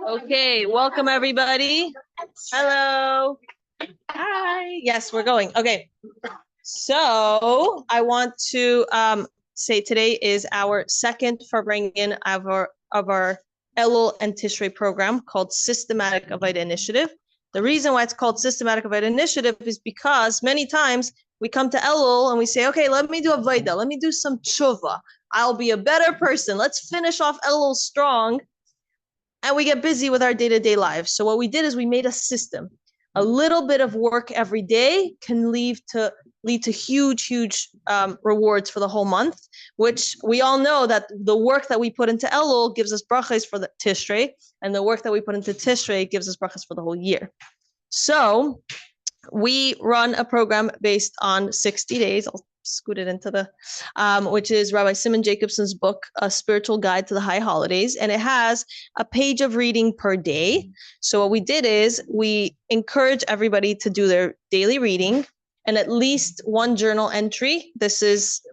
Okay, welcome everybody. Hello. Hi. Yes, we're going. Okay. So I want to say today is our second Farbrengen of our Elul and Tishrei program called Systematic Avodah Initiative. The reason why it's called Systematic Avodah Initiative is because many times we come to Elul and we say, okay, let me do Avodah, let me do some tshuva. I'll be a better person. Let's finish off Elul strong. And we get busy with our day-to-day lives. So what we did is we made a system. A little bit of work every day can lead to huge rewards for the whole month, which we all know that the work that we put into Elul gives us brachas for the Tishrei, and the work that we put into Tishrei gives us brachas for the whole year. So we run a program based on 60 days. I'll scoot it into the, which is Rabbi Simon Jacobson's book, A Spiritual Guide to the High Holidays. And it has a page of reading per day. So what we did is we encourage everybody to do their daily reading and at least one journal entry.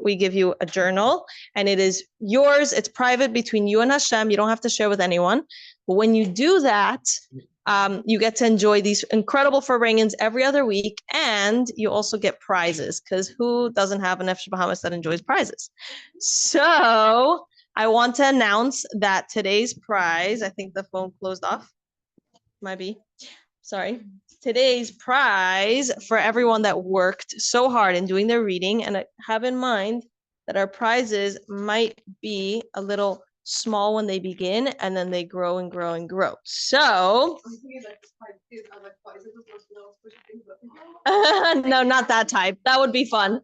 We give you a journal and it is yours. It's private between you and Hashem. You don't have to share with anyone. But when you do that, you get to enjoy these incredible Farbrengens every other week, and you also get prizes, because who doesn't have an Nefesh Bahamas that enjoys prizes? So I want to announce that today's prize, I think the phone closed off, might be, sorry. Today's prize for everyone that worked so hard in doing their reading, and have in mind that our prizes might be a little small when they begin, and then they grow and grow and grow. So, no, not that type. That would be fun.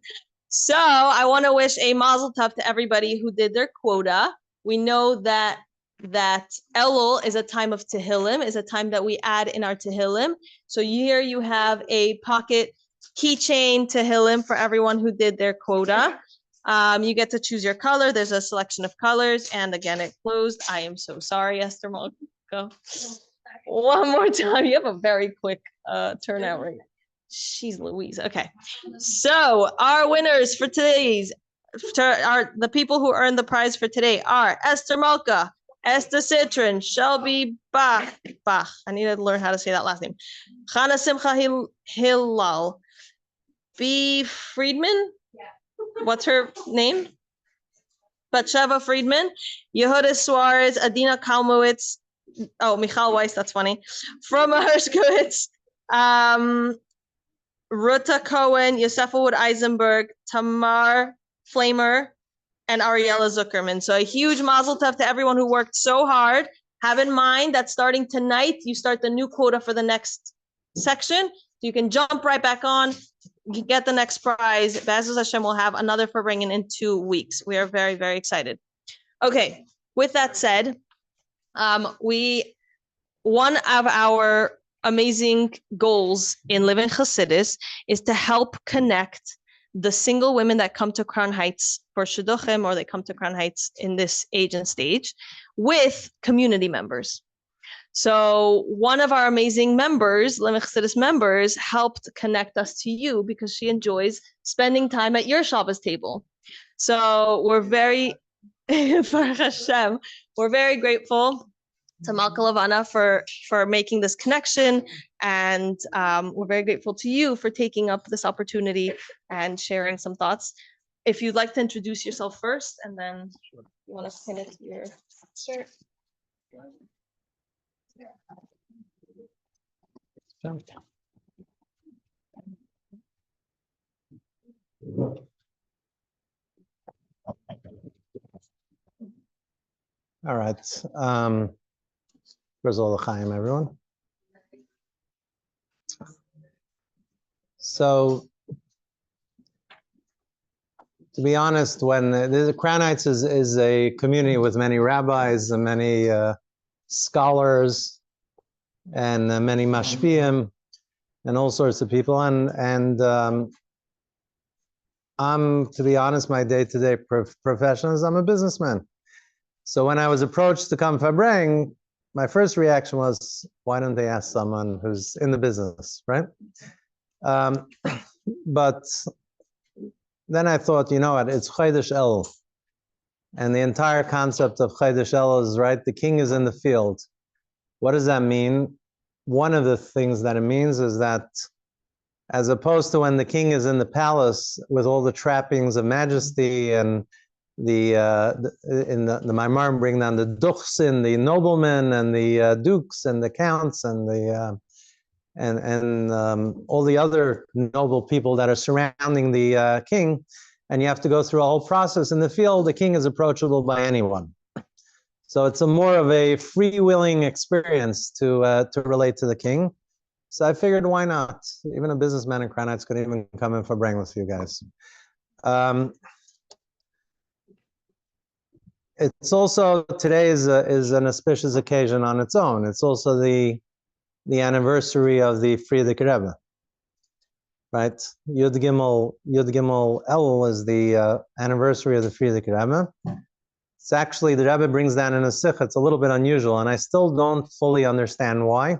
So I want to wish a mazel tov to everybody who did their quota. We know that Elul is a time of Tehillim, is a time that we add in our Tehillim. So here you have a pocket keychain Tehillim for everyone who did their quota. You get to choose your color. There's a selection of colors. And again, it closed. I am so sorry, Esther Malko. One more time. You have a very quick turnout rate. She's Louise. Okay. So our winners for the people who earned the prize for today are Esther Malka, Esther Citron, Shelby Bach. I need to learn how to say that last name. Chana Simcha Hillal. B. Friedman. What's her name? Batsheva Friedman, Yehuda Suarez, Adina Kalmowitz, Michal Weiss, that's funny. From Hershkowitz, Ruta Cohen, Yosefa Wood Eisenberg, Tamar Flamer, and Ariella Zuckerman. So a huge mazel tov to everyone who worked so hard. Have in mind that starting tonight, you start the new quota for the next section. So you can jump right back on. You get the next prize. Be'ezus Hashem will have another Farbrengen in 2 weeks. We are very, very excited. Okay, with that said, one of our amazing goals in Living Chassidus is to help connect the single women that come to Crown Heights for Shidduchim, or they come to Crown Heights in this age and stage, with community members. So one of our amazing members, Living Chassidus members, helped connect us to you because she enjoys spending time at your Shabbos table. So we're very, Hashem, we're very grateful to Malka Lavana for making this connection, and we're very grateful to you for taking up this opportunity and sharing some thoughts. If you'd like to introduce yourself first, and then you want to pin it to your shirt. All right. First of all, Chaim, everyone. So, to be honest, when the Crown Heights is a community with many rabbis and many scholars and many mashpiyim and all sorts of people, and I'm, to be honest, my day-to-day profession is I'm a businessman. So when I was approached to come Farbreng, my first reaction was, why don't they ask someone who's in the business, right? But then I thought, you know what, it's Chodesh Elul. And the entire concept of Chodesh Elul is, right, the king is in the field. What does that mean? One of the things that it means is that as opposed to when the king is in the palace with all the trappings of majesty and the Maimar bring down the duchsin, the noblemen and the dukes and the counts and the all the other noble people that are surrounding the king, and you have to go through a whole process. In the field, the king is approachable by anyone. So it's a more of a freewheeling experience to relate to the king. So I figured, why not? Even a businessman in Crown Heights could even come in for Farbrengen with you guys. It's also, today is an auspicious occasion on its own. It's also the anniversary of the Friedrich Rebbe, right? Yud Gimel Elul is the anniversary of the Friedrich Rebbe. It's actually, the Rebbe brings down in a sikha. It's a little bit unusual, and I still don't fully understand why.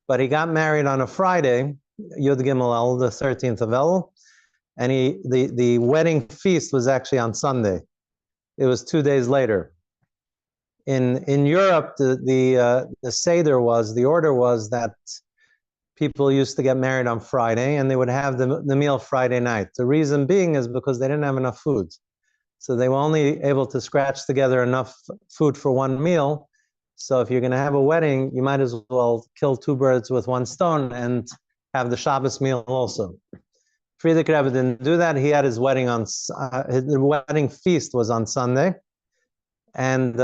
But he got married on a Friday, Yud Gimel Elul, the 13th of Elul, and the wedding feast was actually on Sunday. It was 2 days later. In Europe, the seder was, the order was that people used to get married on Friday, and they would have the meal Friday night. The reason being is because they didn't have enough food. So they were only able to scratch together enough food for one meal. So if you're going to have a wedding, you might as well kill two birds with one stone and have the Shabbos meal also. Friedrich Rebbe didn't do that. He had his wedding on, his wedding feast was on Sunday. And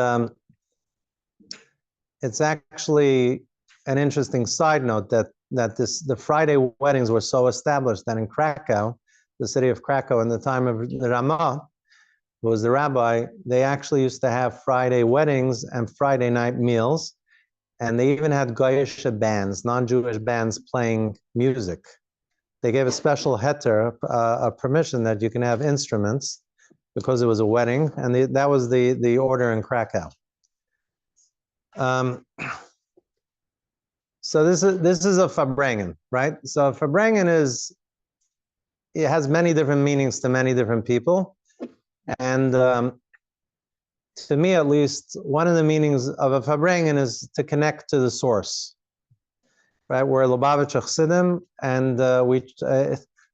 it's actually an interesting side note that the Friday weddings were so established that in Krakow, the city of Krakow, in the time of the Ramah, who was the rabbi, they actually used to have Friday weddings and Friday night meals. And they even had Goyish bands, non-Jewish bands playing music. They gave a special heter, a permission that you can have instruments because it was a wedding. And that was the order in Krakow. So this is a Farbrengen, right? So Farbrengen it has many different meanings to many different people. And to me, at least, one of the meanings of a Farbrengen is to connect to the source, right? We're Lubavitcher Chassidim, and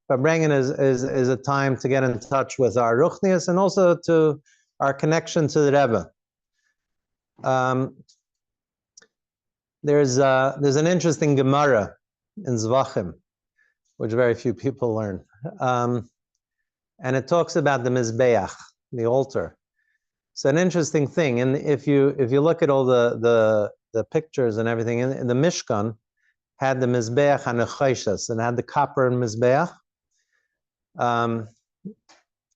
Farbrengen is a time to get in touch with our Ruchnius and also to our connection to the Rebbe. There's an interesting Gemara in Zvachim, which very few people learn. And it talks about the Mizbeach, the altar. It's an interesting thing. And if you look at all the pictures and everything, in the Mishkan had the Mizbeach HaNechoshes and had the copper Mizbeach.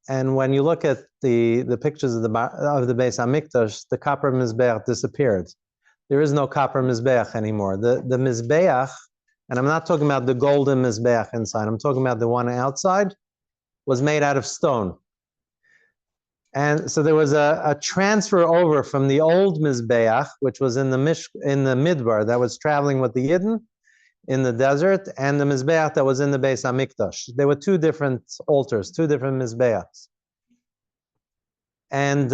And when you look at the pictures of the Beis HaMikdash, the copper Mizbeach disappeared. There is no copper Mizbeach anymore. The Mizbeach, and I'm not talking about the golden Mizbeach inside, I'm talking about the one outside, was made out of stone. And so there was a transfer over from the old Mizbeach, which was in the Midbar, that was traveling with the Yidden in the desert, and the Mizbeach that was in the Beis HaMikdash. There were two different altars, two different Mizbeachs. And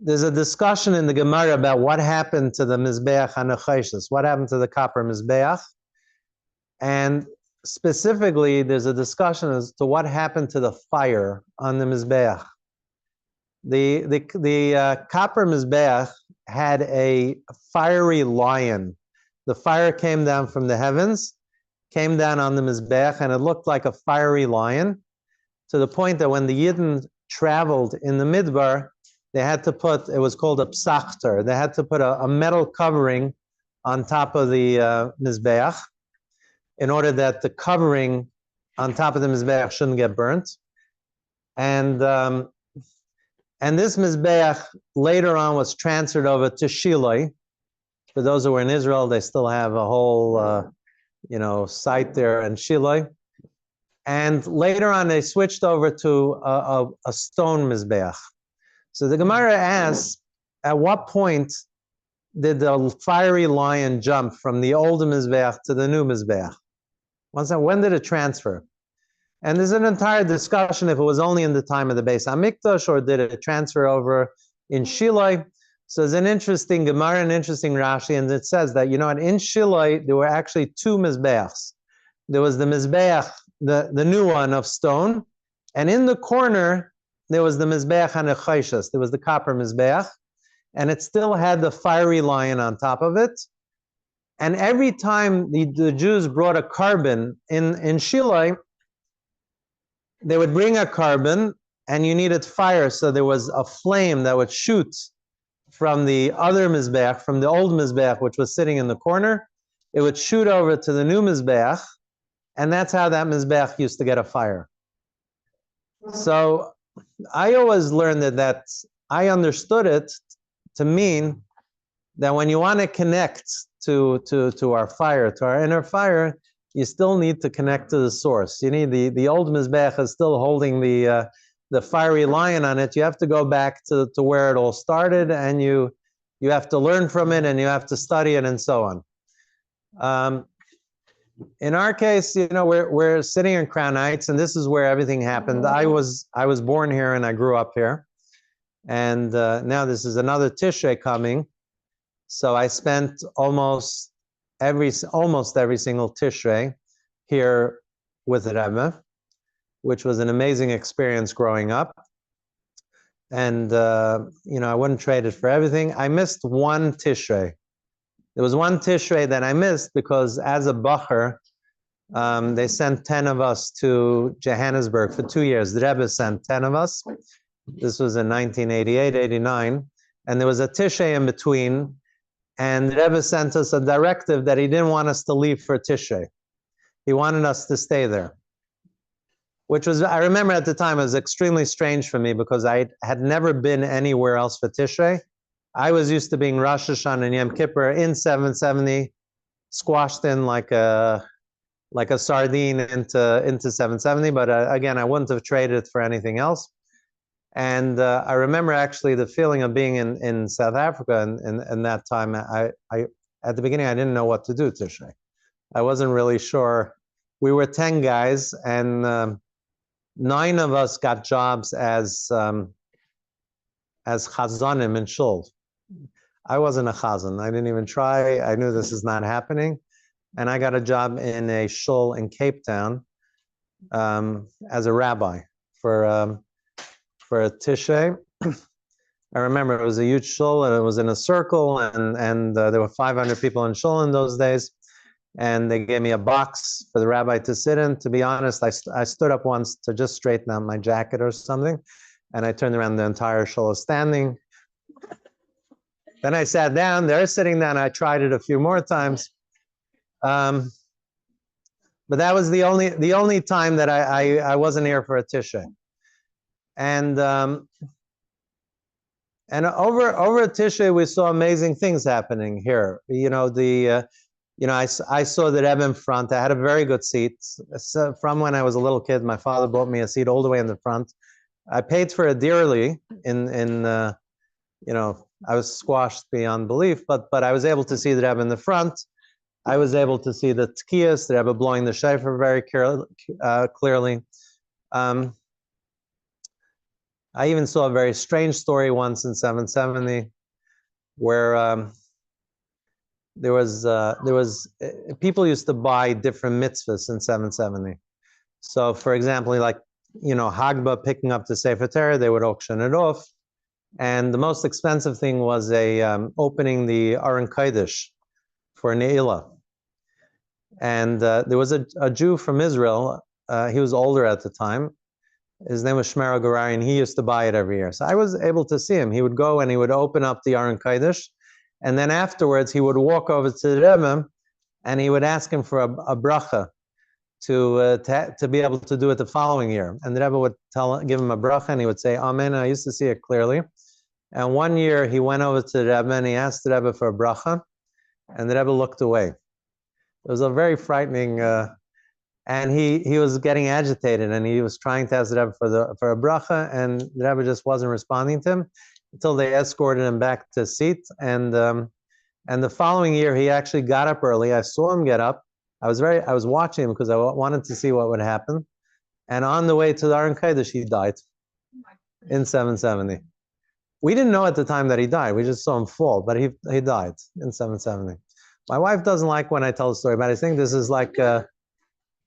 there's a discussion in the Gemara about what happened to the Mizbeach HaNechoshes, what happened to the copper Mizbeach. And specifically, there's a discussion as to what happened to the fire on the Mizbeach. The copper Mizbeach had a fiery lion. The fire came down from the heavens, came down on the Mizbeach, and it looked like a fiery lion, to the point that when the Yidden traveled in the Midbar, they had to put, it was called a psachter, they had to put a metal covering on top of the Mizbeach, in order that the covering on top of the Mizbeach shouldn't get burnt. And this Mizbeach later on was transferred over to Shiloh. For those who were in Israel, they still have a whole site there in Shiloh. And later on, they switched over to a stone Mizbeach. So the Gemara asks, at what point did the fiery lion jump from the old Mizbeach to the new Mizbeach? When did it transfer? And there's an entire discussion if it was only in the time of the Beis HaMikdash or did it transfer over in Shiloh. So it's an interesting Gemara, an interesting Rashi, and it says that, in Shiloi, there were actually two Mizbeachs. There was the Mizbeach, the new one of stone, and in the corner, there was the Mizbeach HaNechayshas. There was the copper Mizbeach, and it still had the fiery lion on top of it. And every time the Jews brought a carbon in Shiloi, they would bring a carbon, and you needed fire, so there was a flame that would shoot from the other Mizbeach, from the old Mizbeach, which was sitting in the corner. It would shoot over to the new Mizbeach, and that's how that Mizbeach used to get a fire. So I always learned that I understood it to mean that when you want to connect to our fire, to our inner fire, you still need to connect to the source. You need the old Mizbeach is still holding the fiery lion on it. You have to go back to where it all started, and you have to learn from it, and you have to study it, and so on. In our case, we're sitting in Crown Heights, and this is where everything happened. I was born here, and I grew up here, and now this is another Tishrei coming, so I spent almost every single Tishrei here with the Rebbe, which was an amazing experience growing up. And, I wouldn't trade it for everything. I missed one Tishrei. There was one Tishrei that I missed because as a Bacher, they sent 10 of us to Johannesburg for 2 years. The Rebbe sent 10 of us. This was in 1988, 89. And there was a Tishrei in between. And the Rebbe sent us a directive that he didn't want us to leave for Tishrei. He wanted us to stay there. Which was, I remember at the time, it was extremely strange for me because I had never been anywhere else for Tishrei. I was used to being Rosh Hashanah and Yom Kippur in 770, squashed in like a sardine into 770. But again, I wouldn't have traded it for anything else. And I remember actually the feeling of being in South Africa in that time. I at the beginning, I didn't know what to do Tishrei. I wasn't really sure. We were 10 guys, and 9 of us got jobs as chazanim in shul. I wasn't a chazan. I didn't even try. I knew this is not happening. And I got a job in a shul in Cape Town as a rabbi for a Tishrei. I remember it was a huge shul, and it was in a circle, and there were 500 people in shul in those days. And they gave me a box for the rabbi to sit in. To be honest, I stood up once to just straighten out my jacket or something, and I turned around, the entire shul was standing. Then I sat down, they're sitting down, I tried it a few more times. But that was the only time that I wasn't here for a Tishrei. And over a Tishrei, we saw amazing things happening here. I saw the Rebbe in front. I had a very good seat. So from when I was a little kid, my father bought me a seat all the way in the front. I paid for it dearly. I was squashed beyond belief, but I was able to see the Rebbe in the front. I was able to see the tkiyas, the Rebbe blowing the shofar very clearly. I even saw a very strange story once in 770, where there was people used to buy different mitzvahs in 770. So, for example, like Hagba picking up the Sefer Torah, they would auction it off, and the most expensive thing was opening the Aron Kodesh for Ne'ilah. And there was a Jew from Israel. He was older at the time. His name was Shmer Garari, and he used to buy it every year. So I was able to see him. He would go and he would open up the Aron Kodesh, and then afterwards he would walk over to the Rebbe and he would ask him for a bracha to be able to do it the following year. And the Rebbe would give him a bracha, and he would say Amen. I used to see it clearly. And one year he went over to the Rebbe and he asked the Rebbe for a bracha, and the Rebbe looked away. It was a very frightening, and he was getting agitated, and he was trying to ask the Rebbe for a bracha, and the Rebbe just wasn't responding to him until they escorted him back to his seat. And the following year he actually got up early. I saw him get up. I was watching him because I wanted to see what would happen. And on the way to the Aron Kodesh, he died in 770. We didn't know at the time that he died. We just saw him fall, but he died in 770. My wife doesn't like when I tell the story, but I think this is like,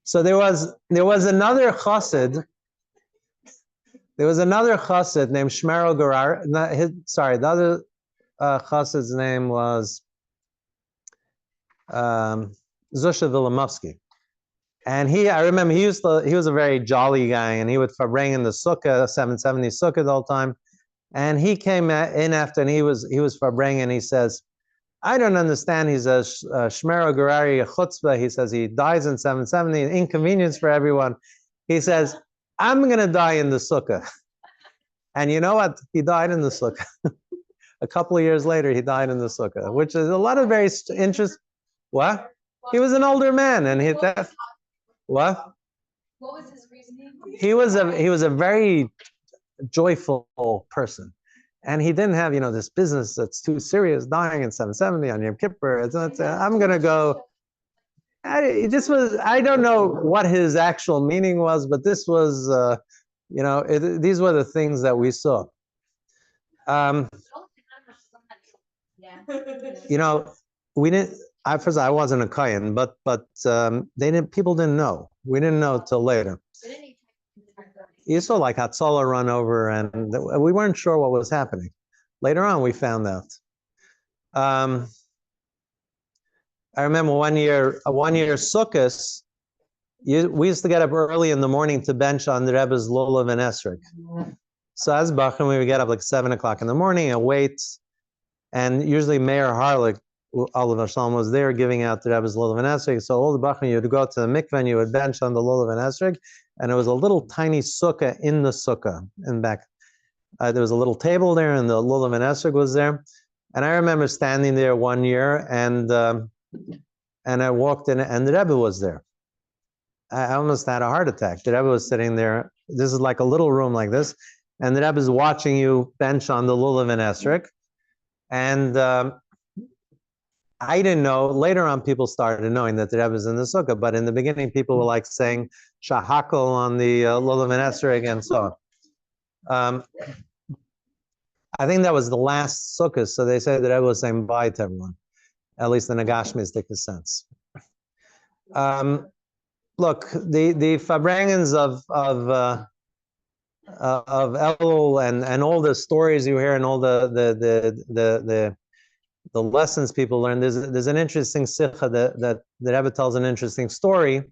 so there was another chassid. There was another chassid named Shmerel Gerar. The other chassid's name was Zusha Vilamovsky. And I remember he was a very jolly guy, and he would farbrengen in the sukkah, 770 sukkah the whole time. And he came in after, and he was farbrengen, and he says, I don't understand. He says, Shmero Gerari chutzpah. He says he dies in 770, an inconvenience for everyone. He says, I'm going to die in the sukkah. And you know what? He died in the sukkah. A couple of years later, he died in the sukkah, which is a lot of very interest. What? He was an older man, and what? What was his reasoning? He was a very joyful person, and he didn't have this business that's too serious, dying in 770 on Yom Kippur. I'm gonna go. I don't know what his actual meaning was, but this was these were the things that we saw. We didn't. First, I wasn't a Chaim, but people didn't know. We didn't know till later. You saw like Hatzalah run over, and we weren't sure what was happening. Later on, we found out. I remember one year Sukkos, we used to get up early in the morning to bench on the Rebbe's Lulav and Esrog. So as Bachman, we would get up like 7 o'clock in the morning and wait, and usually Mayor Harlick, Oliver Shalom, was there giving out the Rebbe's Lulav and Esrog. So all the Bachman, you would go to the mikveh and you would bench on the Lulav and Esrog, and there was a little tiny sukkah in the sukkah in back. There was a little table there, and the Lulav and Esrog was there. And I remember standing there one year, and I walked in, and the Rebbe was there. I almost had a heart attack. The Rebbe was sitting there. This is like a little room like this, and the Rebbe is watching you bench on the Lulav and Esrog. And I didn't know. Later on, people started knowing that the Rebbe is in the sukkah, but in the beginning, people were like saying shahakal on the Lulav and Esrog and so on. I think that was the last sukkah, so they said that Rebbe was saying bye to everyone, at least in a Gashmistic sense. Look, the Farbrengens of Elul and all the stories you hear and all the lessons people learn. There's an interesting sikha that the Rebbe tells an interesting story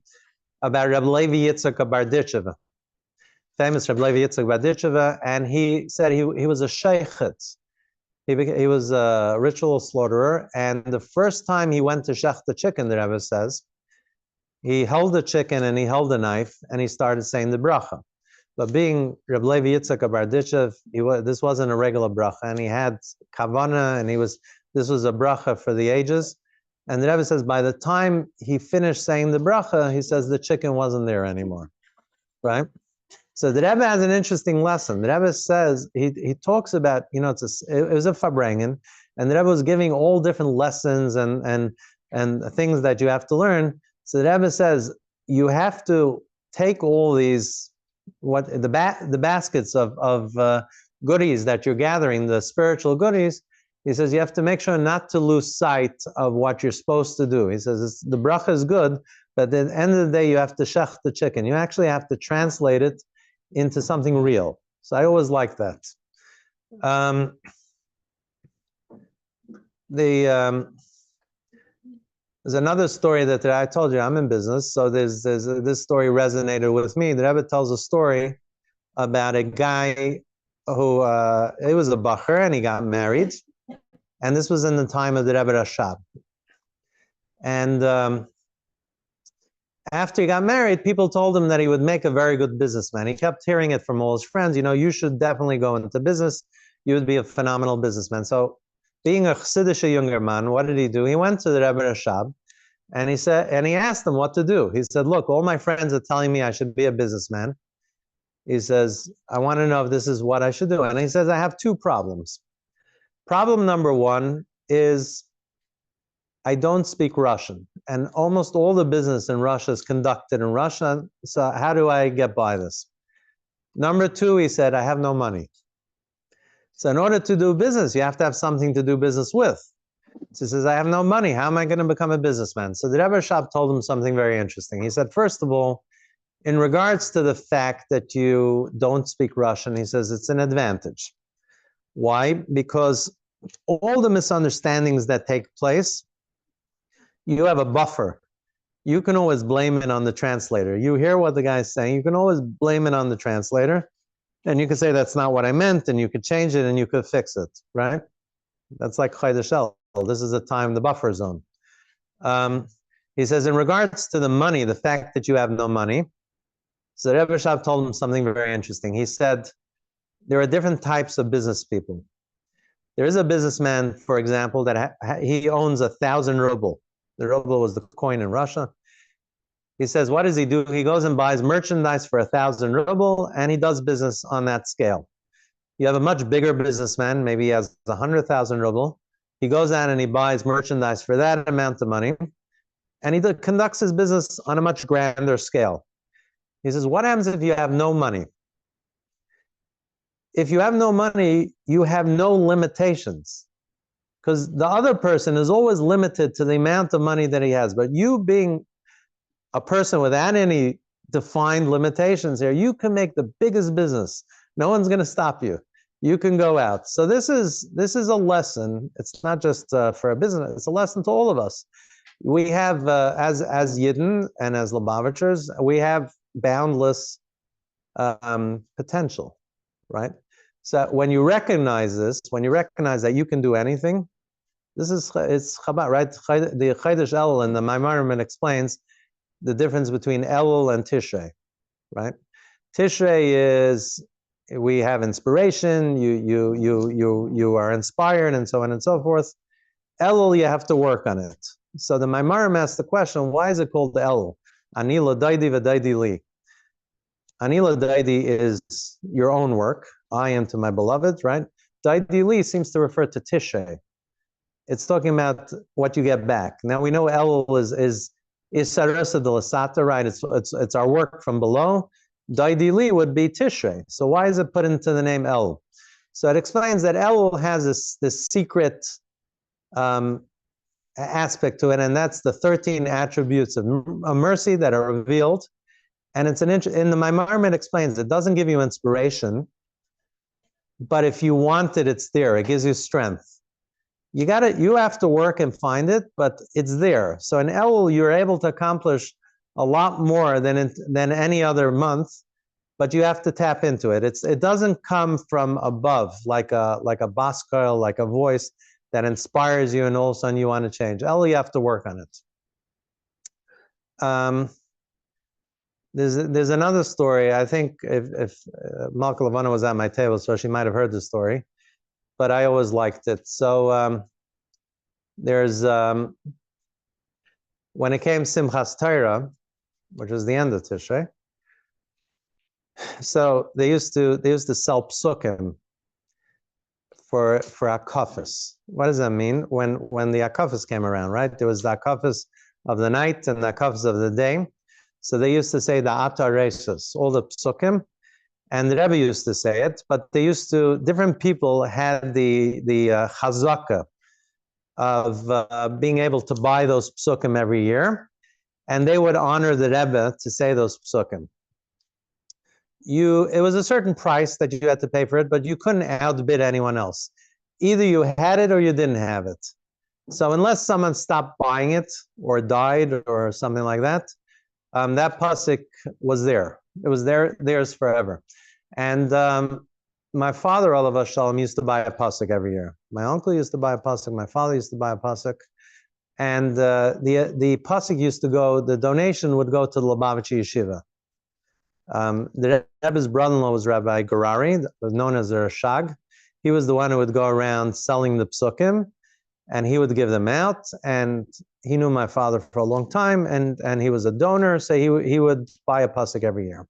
about Rebbe Levi Yitzchak Barditcheva, famous Rebbe Levi Yitzchak Barditcheva, and he said he was a sheikhet. He was a ritual slaughterer, and the first time he went to shech the chicken, the Rebbe says, he held the chicken and he held the knife and he started saying the bracha. But being Rebbe Levi Yitzchak Barditchev, this wasn't a regular bracha, and he had kavana, and this was a bracha for the ages. And the Rebbe says by the time he finished saying the bracha, he says the chicken wasn't there anymore, right? So the Rebbe has an interesting lesson. The Rebbe says, he talks about, it was a Farbrengen, and the Rebbe was giving all different lessons and things that you have to learn. So the Rebbe says, you have to take all these, the baskets of goodies that you're gathering, the spiritual goodies. He says, you have to make sure not to lose sight of what you're supposed to do. He says, the bracha is good, but at the end of the day, you have to shech the chicken. You actually have to translate it into something real. So I always like that. There's another story that I told you, I'm in business, so there's this story resonated with me. The Rebbe tells a story about a guy who, he was a bacher and he got married. And this was in the time of the Rebbe Rashab. And after he got married, people told him that he would make a very good businessman. He kept hearing it from all his friends, you should definitely go into business. You would be a phenomenal businessman. So being a Chassidish younger man, what did he do? He went to the Rebbe Rashab and he asked him what to do. He said, look, all my friends are telling me I should be a businessman. He says, I want to know if this is what I should do. And he says, I have two problems. Problem number one is I don't speak Russian, and almost all the business in Russia is conducted in Russian. So how do I get by this? Number two, he said, I have no money. So in order to do business, you have to have something to do business with. So he says, I have no money. How am I going to become a businessman? So the Rebbe Shab told him something very interesting. He said, first of all, in regards to the fact that you don't speak Russian, he says it's an advantage. Why? Because all the misunderstandings that take place, you have a buffer. You can always blame it on the translator. You hear what the guy's saying, you can always blame it on the translator, and you can say that's not what I meant, and you could change it, and you could fix it, right? That's like Chodesh El. This is the time, the buffer zone. He says, in regards to the money, the fact that you have no money, so Rebbe Shab told him something very interesting. He said, there are different types of business people. There is a businessman, for example, that he owns 1,000 ruble. The ruble was the coin in Russia. He says, what does he do? He goes and buys merchandise for 1,000 ruble, and he does business on that scale. You have a much bigger businessman, maybe he has 100,000 ruble. He goes out and he buys merchandise for that amount of money, and he conducts his business on a much grander scale. He says, what happens if you have no money? If you have no money, you have no limitations, because the other person is always limited to the amount of money that he has. But you, being a person without any defined limitations here, you can make the biggest business. No one's going to stop you. You can go out. So this is a lesson. It's not just for a business. It's a lesson to all of us. We have, as Yidden and as Lubavitchers, we have boundless potential, right? So when you recognize this, when you recognize that you can do anything, it's Chabad, right? The Chodesh Elul and the Maimarim explains the difference between Elul and Tishrei, right? Tishrei is, we have inspiration, you are inspired, and so on and so forth. Elul, you have to work on it. So the Maimarim asks the question, why is it called Elul? Ani l'daidi v'daidi li. Ani l'daidi is your own work. I am to my beloved, right? Daidi li seems to refer to Tishrei. It's talking about what you get back. Now we know Elul is sarasa de l'sata, right? It's our work from below. Daidi li would be Tishrei. So why is it put into the name Elul? So it explains that Elul has this secret aspect to it, and that's the 13 attributes of mercy that are revealed. And it's in the Maimarim it explains it doesn't give you inspiration, but if you want it, it's there. It gives you strength. You have to work and find it, but it's there. So in Elul, you're able to accomplish a lot more than any other month, but you have to tap into it. It doesn't come from above like a baskal, like a voice that inspires you, and all of a sudden you want to change. Elul, you have to work on it. There's another story. I think if Malka Levana was at my table, so she might have heard the story, but I always liked it. So there's when it came Simchas Torah, which is the end of Tishrei, so they used to sell psukim for akafis. What does that mean? When the akafis came around, right? There was the akafis of the night and the akafis of the day. So they used to say the Atar Reishos, all the psukim, and the Rebbe used to say it, but different people had the chazaka of being able to buy those psukim every year, and they would honor the Rebbe to say those psukim. It was a certain price that you had to pay for it, but you couldn't outbid anyone else. Either you had it or you didn't have it. So unless someone stopped buying it or died or something like that, that pasuk was there. It was theirs forever. And my father, Olav Shalom, used to buy a pasuk every year. My uncle used to buy a pasuk. My father used to buy a pasuk. And the pasuk used to go, the donation would go to the Lubavitcher Yeshiva. The Rebbe's brother-in-law was Rabbi Garari, known as the Rashag. He was the one who would go around selling the psukim, and he would give them out. And he knew my father for a long time, and he was a donor, so he would buy a pasuk every year.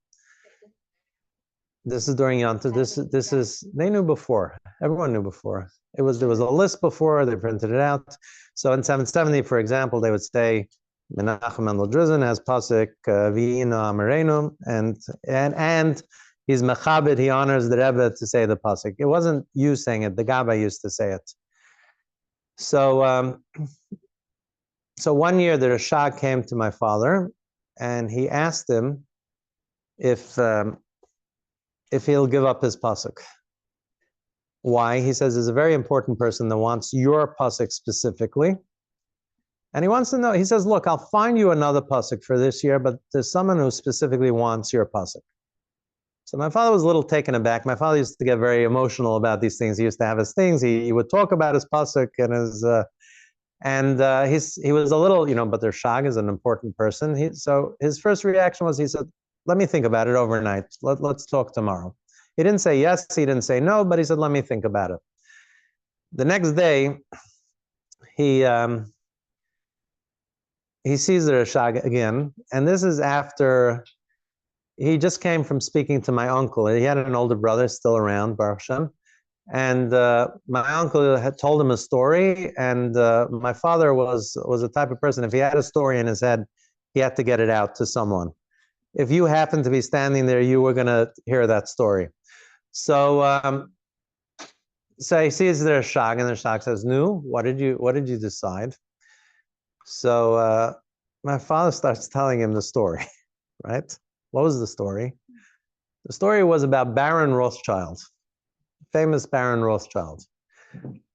This is during Yom Tov. This is they knew before. Everyone knew before. There was a list before. They printed it out. So in 770, for example, they would say Menachem and Drizin has pasuk V'ino Amarenu, and he's mechabed, he honors the Rebbe to say the pasuk. It wasn't you saying it, the Gabbai used to say it. So, so one year the Rashag came to my father and he asked him if he'll give up his pasuk. Why? He says there's a very important person that wants your pasuk specifically. And he wants to know, he says, look, I'll find you another pasuk for this year, but there's someone who specifically wants your pasuk. So my father was a little taken aback. My father used to get very emotional about these things. He used to have his things. He would talk about his pasuk and he was a little, but the Rashag is an important person. So his first reaction was, he said, let me think about it overnight. Let's talk tomorrow. He didn't say yes, he didn't say no, but he said, let me think about it. The next day, he sees the Rashag again, and this is after he just came from speaking to my uncle. He had an older brother still around, Baruch Hashem, and my uncle had told him a story, and my father was the type of person, if he had a story in his head, he had to get it out to someone. If you happened to be standing there, you were going to hear that story. So, so he sees the Rashag, and the Rashag says, "Nu, what did you decide?" So my father starts telling him the story, right? What was the story? The story was about Baron Rothschild, famous Baron Rothschild.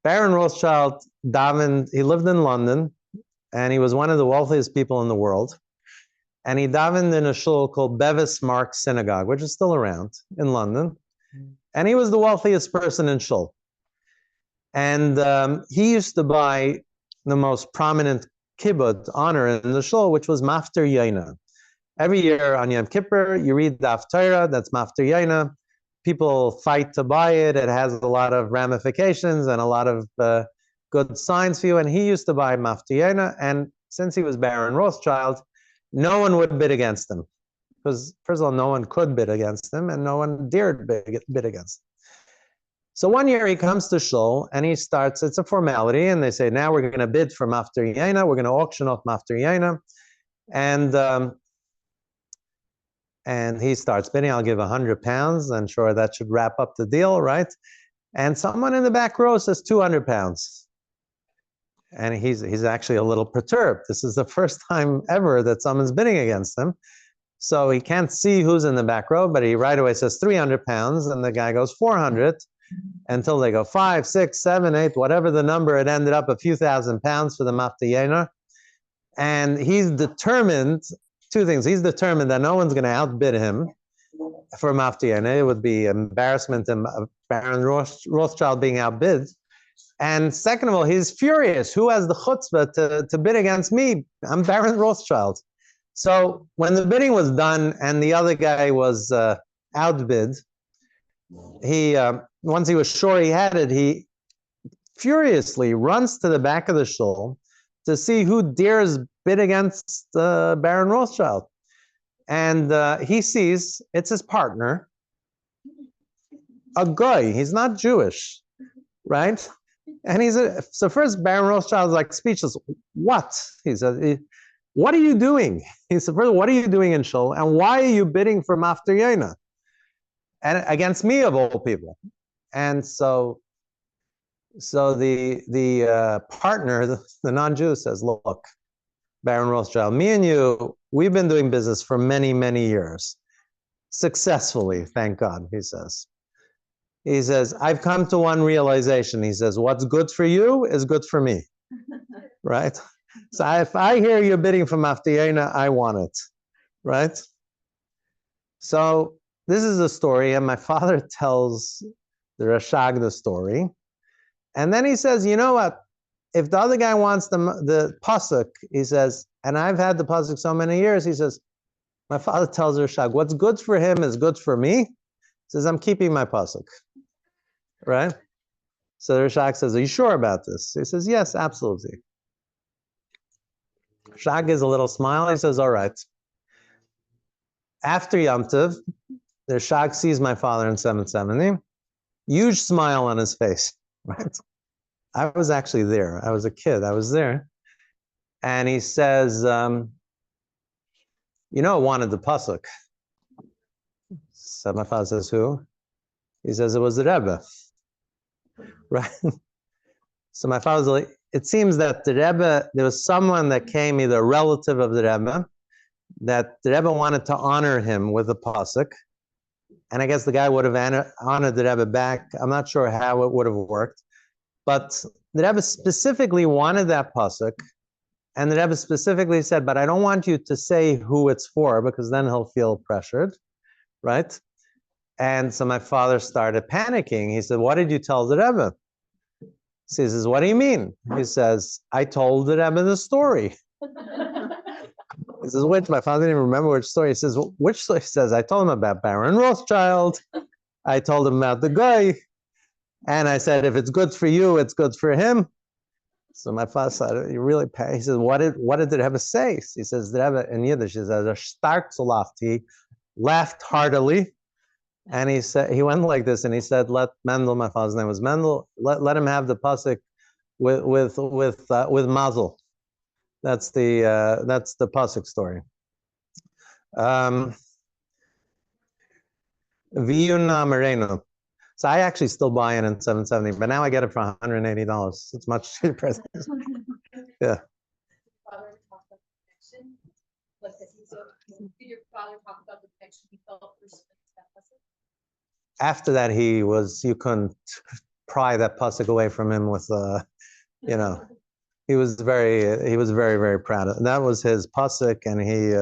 Baron Rothschild davened, he lived in London, and he was one of the wealthiest people in the world. And he davened in a shul called Bevis Mark Synagogue, which is still around in London. And he was the wealthiest person in shul. And he used to buy the most prominent kibbutz honor in the shul, which was Mafter Yaina. Every year on Yom Kippur, you read the Haftarah, that's Mafter Yaina. People fight to buy it. It has a lot of ramifications and a lot of good signs for you. And he used to buy Mafter Yaina. And since he was Baron Rothschild, no one would bid against him. Because, first of all, no one could bid against him, and no one dared bid against him. So one year he comes to shul, and he starts, it's a formality, and they say, now we're going to bid for Mafter Yaina, we're going to auction off Mafter Yaina. And he starts bidding, I'll give £100, I'm sure that should wrap up the deal, right? And someone in the back row says £200. And he's actually a little perturbed. This is the first time ever that someone's bidding against him. So he can't see who's in the back row, but he right away says £300, and the guy goes 400, until they go 5, 6, 7, 8, whatever the number, it ended up a few £1,000s for the Mafter Yaina. And he's determined, two things. He's determined that no one's going to outbid him for Mafter Yaina. It would be embarrassment and Baron Rothschild being outbid. And second of all, he's furious. Who has the chutzpah to bid against me? I'm Baron Rothschild. So when the bidding was done and the other guy was outbid, he once he was sure he had it, he furiously runs to the back of the shul to see who dares bid against Baron Rothschild. And he sees it's his partner, a guy. He's not Jewish, right? And so first Baron Rothschild's like speechless. What? He said, what are you doing? He said, first, what are you doing in shul? And why are you bidding for Mafter Yaina? And against me of all people. And so the partner, the non-Jew says, look, Baron Rothschild, me and you, we've been doing business for many, many years. Successfully, thank God, he says. He says, I've come to one realization. He says, what's good for you is good for me, right? So if I hear you're bidding for Mafter Yaina, I want it, right? So this is a story, and my father tells the Rashag the story. And then he says, you know what? If the other guy wants the pasuk, he says, and I've had the pasuk so many years, he says, my father tells the Rashag, what's good for him is good for me. He says, I'm keeping my pasuk, right? So the Rashag says, are you sure about this? He says, yes, absolutely. Rashag gives a little smile. He says, all right. After Yom Tov, the Rashag sees my father in 770. Huge smile on his face, right? I was actually there. I was a kid. I was there. And he says, you know, I wanted the pasuk. So my father says, who? He says, it was the Rebbe. Right? So my father's like, it seems that the Rebbe, there was someone that came, either a relative of the Rebbe, that the Rebbe wanted to honor him with a pasuk. And I guess the guy would have honored the Rebbe back. I'm not sure how it would have worked. But the Rebbe specifically wanted that pasuk. And the Rebbe specifically said, but I don't want you to say who it's for, because then he'll feel pressured, right? And so my father started panicking. He said, what did you tell the Rebbe? So he says, what do you mean? He says, I told the Rebbe the story. He says, which? My father didn't even remember which story. He says, which story? He says, I told him about Baron Rothschild. I told him about the guy. And I said, if it's good for you, it's good for him. So my father said, "You really pay?" He says, "What did the Rebbe say?" He says, "The Rebbe in Yiddish is a stark zu lacht." He laughed heartily, and he said, he went like this, and he said, "Let Mendel, my father's name was Mendel, let him have the pasuk with Mazel." That's the pasuk story. Viyuna Moreno. So I actually still buy it in $770, but now I get it for $180. It's much cheaper. Yeah. Father talked about the connection. Like that did your father talk about the connection he felt for that pasuk? After that, you couldn't pry that pasuk away from him with, he was very, very proud of it. That was his pasuk, and he,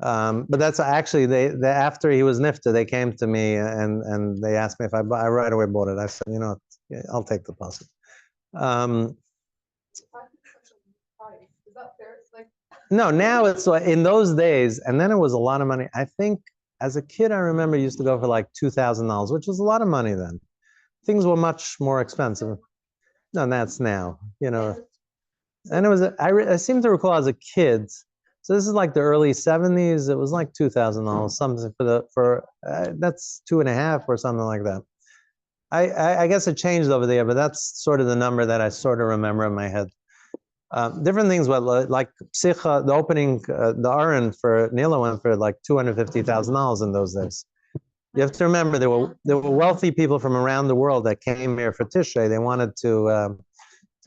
but that's actually, they after he was nifta, they came to me and they asked me if I right away bought it. I said, I'll take the pasuk. No, now it's like in those days, and then it was a lot of money. I think as a kid, I remember it used to go for like $2,000, which was a lot of money then. Things were much more expensive. No, that's now, And it was, I seem to recall as a kid, so this is like the early 70s, it was like $2,000, something that's 2.5 or something like that. I guess it changed over there, but that's sort of the number that I sort of remember in my head. Different things, like Psicha, the opening, the Aron for Nila went for like $250,000 in those days. You have to remember there were wealthy people from around the world that came here for Tishrei. They wanted to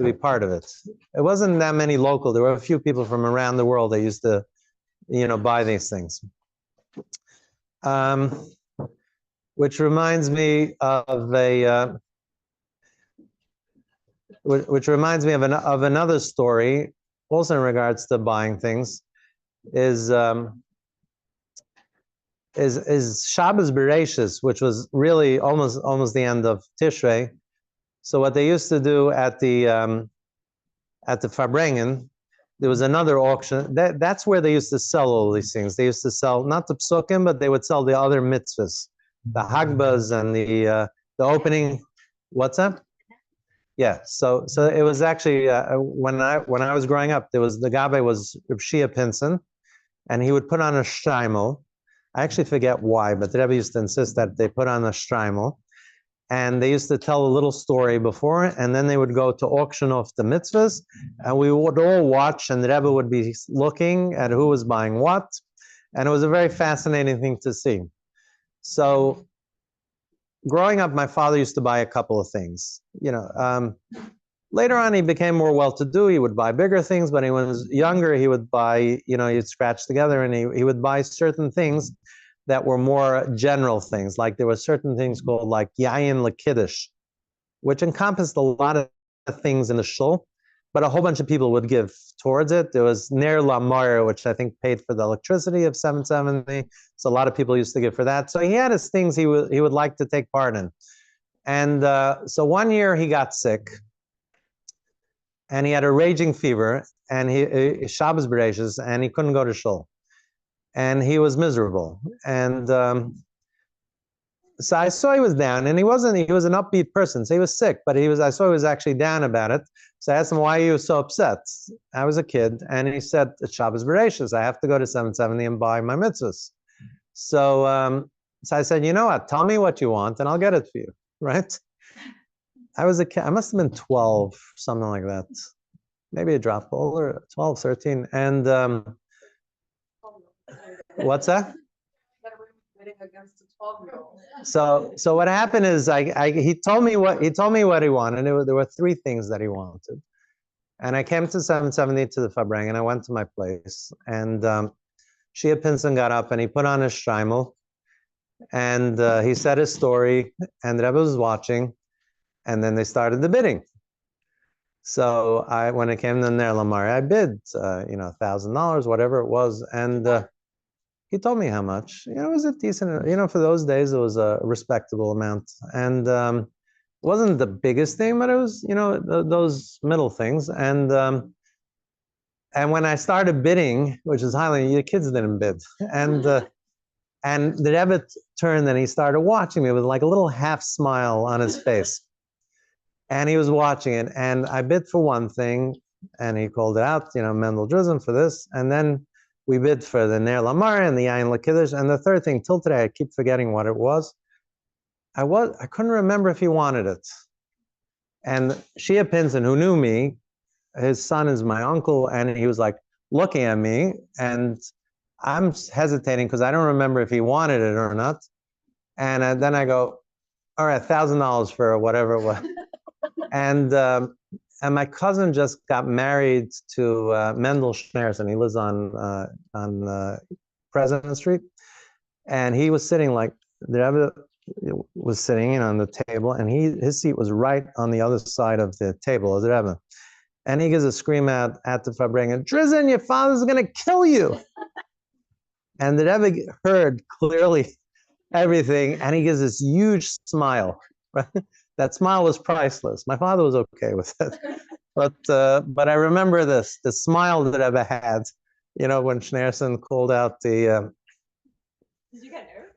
be part of it. It wasn't that many local. There were a few people from around the world that used to, buy these things. Which reminds me of another story, also in regards to buying things, is Shabbos Bereshis, which was really almost the end of Tishrei. So what they used to do at the Farbrengen, there was another auction. That's where they used to sell all these things. They used to sell not the psukim, but they would sell the other mitzvahs, the hagbas and the opening. What's that? Yeah. So it was actually when I was growing up, there was the Gabe was Reb Shia Pinson, and he would put on a shtreimel. I actually forget why, but the Rebbe used to insist that they put on a shtreimel. And they used to tell a little story before, and then they would go to auction off the mitzvahs, and we would all watch, and the Rebbe would be looking at who was buying what, and it was a very fascinating thing to see. So, growing up, my father used to buy a couple of things. Later on, he became more well-to-do. He would buy bigger things, but when he was younger, he would buy, he'd scratch together, and he would buy certain things that were more general things. Like there were certain things called like Yayin Lakiddish, which encompassed a lot of things in the shul, but a whole bunch of people would give towards it. There was Ner Lamar, which I think paid for the electricity of 770. So a lot of people used to give for that. So he had his things he would like to take part in. And so one year he got sick, and he had a raging fever, and he Shabbos Bereshis, and he couldn't go to shul. And he was miserable. And so I saw he was down, and he was an upbeat person. So he was sick, but I saw he was actually down about it. So I asked him, why are you so upset? I was a kid, and he said, it's Shabbos Bereshis. I have to go to 770 and buy my mitzvahs. So I said, you know what? Tell me what you want, and I'll get it for you, right? I was a kid. I must have been 12, something like that. Maybe a drop older, 12, 13. And what's that? Fighting against a 12-year-old. So what happened is he told me what he wanted. There were three things that he wanted. And I came to 770 to the Farbrengen, and I went to my place. And Shia Pinson got up and he put on his shtreimel. And he said his story, and the Rebbe was watching. And then they started the bidding. So when it came to Ner Lamar, I bid, $1,000, whatever it was. And he told me how much. It was a decent, for those days, it was a respectable amount. And it wasn't the biggest thing, but it was, those middle things. And when I started bidding, which is highly, the kids didn't bid. And the Rebbe turned and he started watching me with like a little half smile on his face. And he was watching it. And I bid for one thing, and he called it out, Mendel Drizin for this. And then we bid for the Ner Lamar and the Yain L'Kiddush. And the third thing, till today, I keep forgetting what it was. I couldn't remember if he wanted it. And Shia Pinson, who knew me, his son is my uncle, and he was like looking at me, and I'm hesitating because I don't remember if he wanted it or not. And then I go, all right, $1,000 for whatever it was. And my cousin just got married to Mendel Schneerson. He lives on President Street, and he was sitting like the Rebbe was sitting on the table, and his seat was right on the other side of the table of the Rebbe. And he gives a scream out at the Farbrengen, Drizin, your father's going to kill you. And the Rebbe heard clearly everything, and he gives this huge smile. Right? That smile was priceless. My father was okay with it. But I remember the smile that Rebbe had, when Schneerson called out the... Did you get nervous?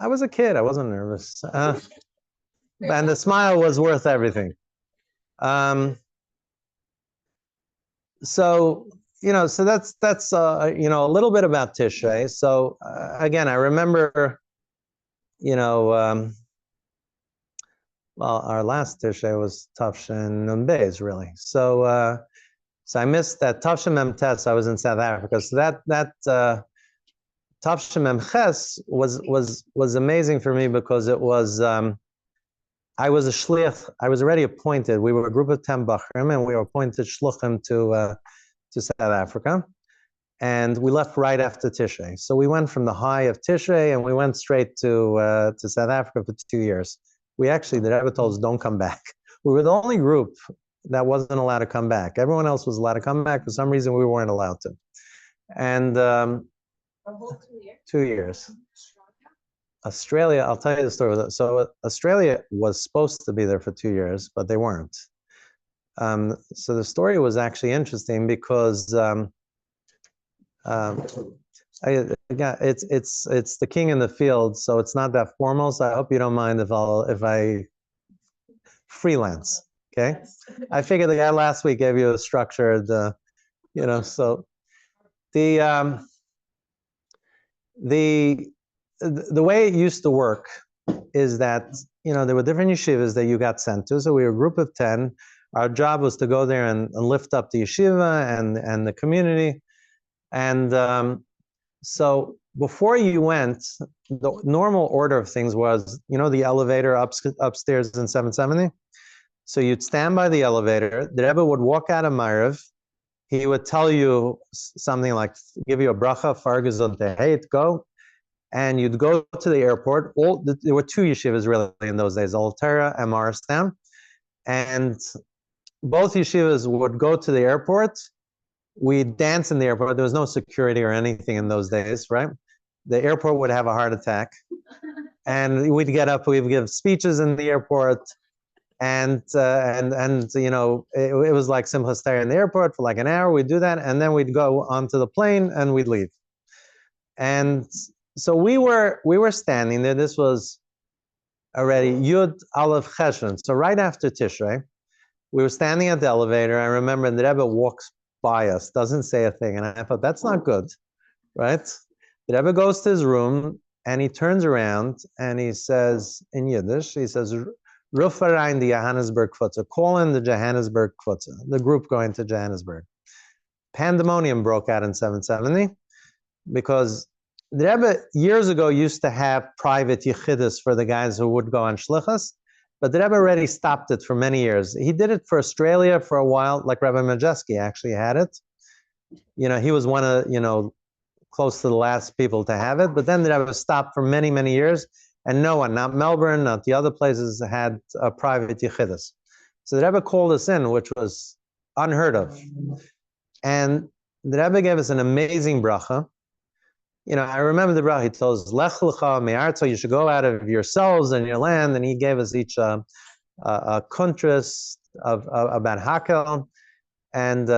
I was a kid. I wasn't nervous. And the smile was worth everything. So that's a little bit about Tishrei. So again, I remember, well, our last Tishrei was Tafshin Nun Beis, really. So I missed that Tafshin Mem Tes. I was in South Africa. So that Tafshin Mem Ches was amazing for me because it was I was a shliach. I was already appointed. We were a group of 10 Bachrim, and we were appointed shluchim to South Africa. And we left right after Tishrei. So we went from the high of Tishrei, and we went straight to South Africa for 2 years. The Rebbe told us, don't come back. We were the only group that wasn't allowed to come back. Everyone else was allowed to come back. For some reason, we weren't allowed to. And A whole 2 years? 2 years. Australia, I'll tell you the story. So Australia was supposed to be there for 2 years, but they weren't. So the story was actually interesting because it's the king in the field, so it's not that formal. So I hope you don't mind if I freelance. Okay, I figured the guy last week gave you a structured, so the way it used to work is that there were different yeshivas that you got sent to. So we were a group of 10. Our job was to go there and lift up the yeshiva and the community. And so before you went, the normal order of things was, the elevator upstairs in 770. So you'd stand by the elevator. The Rebbe would walk out of Ma'ariv. He would tell you something like, give you a bracha, fargezon teheit, go. And you'd go to the airport. There were 2 yeshivas really in those days, Altera and Morristown. And both yeshivas would go to the airport. We'd dance in the airport. There was no security or anything in those days, right? The airport would have a heart attack. And we'd get up, we'd give speeches in the airport. And it was like Simchas Torah in the airport for like an hour. We'd do that. And then we'd go onto the plane and we'd leave. And so we were standing there. This was already Yud Aleph Cheshvan. So right after Tishrei, we were standing at the elevator. I remember the Rebbe walks by us, doesn't say a thing. And I thought, that's not good, right? The Rebbe goes to his room and he turns around and he says in Yiddish, he says, Ruf herein the Johannesburg Kvutza, call in the Johannesburg Kvutza, the group going to Johannesburg. Pandemonium broke out in 770 because The Rebbe years ago used to have private yichidus for the guys who would go on shlichus, but the Rebbe already stopped it for many years. He did it for Australia for a while, like Rabbi Majeski actually had it. He was one of, close to the last people to have it, but then the Rebbe stopped for many, many years, and no one, not Melbourne, not the other places, had a private yichidus. So the Rebbe called us in, which was unheard of. And the Rebbe gave us an amazing bracha. I remember the bracha, he told us, Lech lecha me'artza, you should go out of yourselves and your land, and he gave us each a contrast about Hakel. And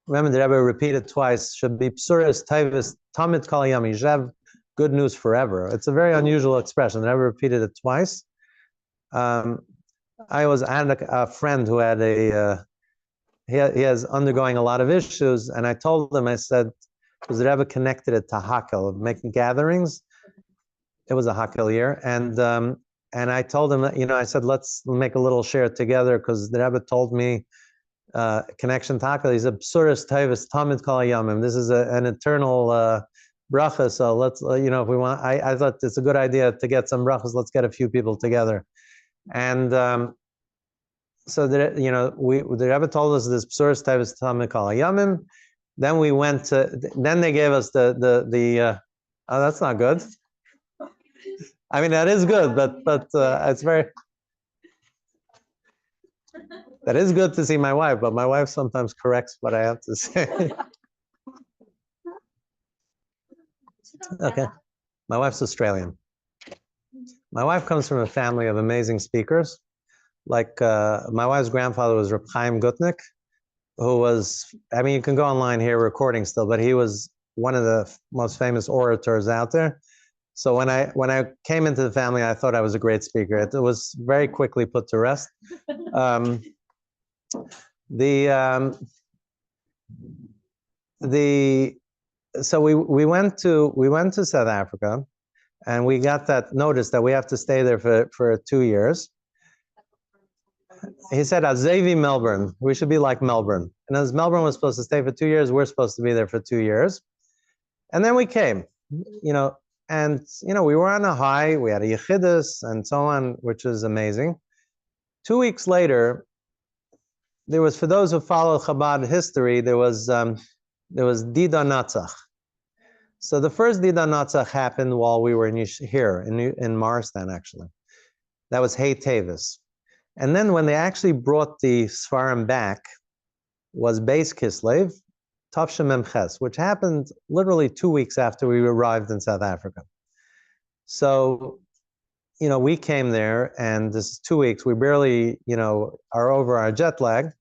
remember, the Rebbe repeated twice, should be psuris tavis tamid kol hayam, you should have good news forever. It's a very unusual expression. The Rebbe repeated it twice. I had a friend who had he has undergoing a lot of issues, and I told him, I said, because the Rebbe connected it to Hakel, of making gatherings. It was a Hakel year, and I told him, I said, let's make a little share together, because the Rebbe told me connection to Hakel. He said, Psuris Tavis Tamid Kol Hayamim. This is an eternal bracha. So let's, if we want, I thought it's a good idea to get some brachas. Let's get a few people together, and so the Rebbe told us this Psuris Tavis Tamid Kol Hayamim. Then we went to. Then they gave us the oh, that's not good. I mean, that is good, but it's very. That is good to see my wife, but my wife sometimes corrects what I have to say. Okay, my wife's Australian. My wife comes from a family of amazing speakers. Like my wife's grandfather was Rabbi Chaim, who was, you can go online here recording still, but he was one of the most famous orators out there. So when I came into the family, I thought I was a great speaker. It was very quickly put to rest. So we went to South Africa, and we got that notice that we have to stay there for 2 years. He said, Azevi Melbourne, we should be like Melbourne. And as Melbourne was supposed to stay for 2 years, we're supposed to be there for 2 years. And then we came, and we were on a high, we had a yechidus and so on, which is amazing. 2 weeks later, there was, for those who follow Chabad history, there was Dida Natzach. So the first Dida Natzach happened while we were here in Marsden, actually. That was Hey Tevis. And then when they actually brought the Sfarim back, was Beis Kislev, Tavshem Mem Ches, which happened literally 2 weeks after we arrived in South Africa. So, we came there, and this is 2 weeks. We barely, are over our jet lag.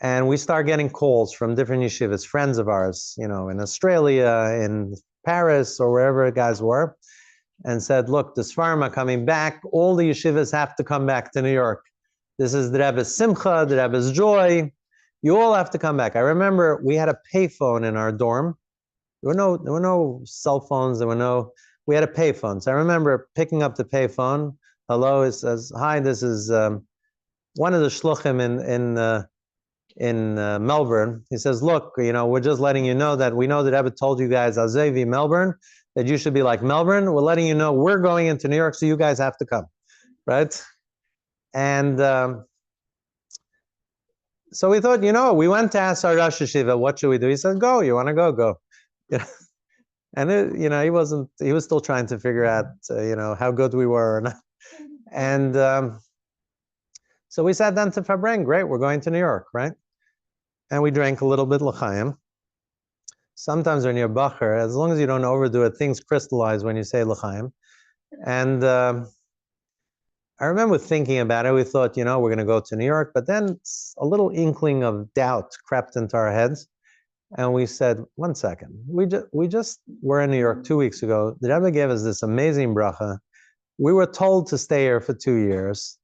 And we start getting calls from different yeshivas, friends of ours, in Australia, in Paris, or wherever guys were, and said, look, the Sfarim are coming back. All the yeshivas have to come back to New York. This is the Rebbe's simcha, the Rebbe's joy. You all have to come back. I remember we had a payphone in our dorm. There were no cell phones. We had a payphone. So I remember picking up the payphone. Hello, it says, hi, this is one of the shluchim in Melbourne. He says, look, we're just letting you know that we know that Rebbe told you guys, Azevi Melbourne, that you should be like Melbourne. We're letting you know we're going into New York, so you guys have to come, right? And so we thought, we went to ask our Rosh Yeshiva, what should we do? He said, go, you want to go, go. And he was still trying to figure out, how good we were or not. And so we sat down to Farbrengen, great, we're going to New York, right? And we drank a little bit l'chaim. Sometimes when you're bacher, as long as you don't overdo it, things crystallize when you say l'chaim. And I remember thinking about it. We thought, we're going to go to New York, but then a little inkling of doubt crept into our heads. And we said, 1 second, we just were in New York 2 weeks ago. The Rebbe gave us this amazing bracha. We were told to stay here for 2 years.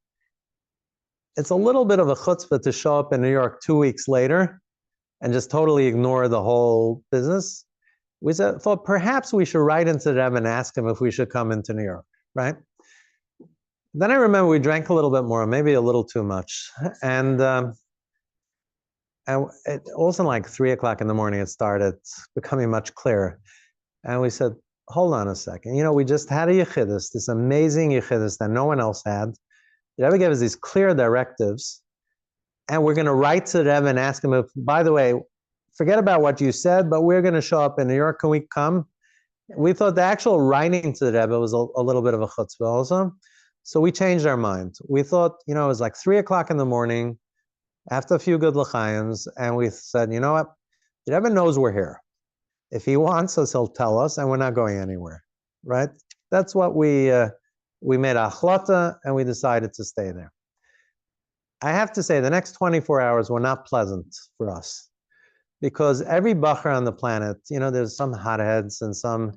It's a little bit of a chutzpah to show up in New York 2 weeks later and just totally ignore the whole business. We thought perhaps we should write into the Rebbe and ask him if we should come into New York, right? Then I remember we drank a little bit more, maybe a little too much. And it also like 3 o'clock in the morning, it started becoming much clearer. And we said, hold on a second. We just had a yechidus, this amazing yechidus that no one else had. The Rebbe gave us these clear directives, and we're going to write to the Rebbe and ask him if, by the way, forget about what you said, but we're going to show up in New York. Can we come? We thought the actual writing to the Rebbe was a little bit of a chutzpah also. So we changed our mind. We thought, it was like 3 o'clock in the morning, after a few good l'chaims, and we said, you know what? The Rebbe knows we're here. If he wants us, he'll tell us, and we're not going anywhere, right? That's what we made a achlata, and we decided to stay there. I have to say, the next 24 hours were not pleasant for us, because every bacher on the planet, there's some hotheads and some,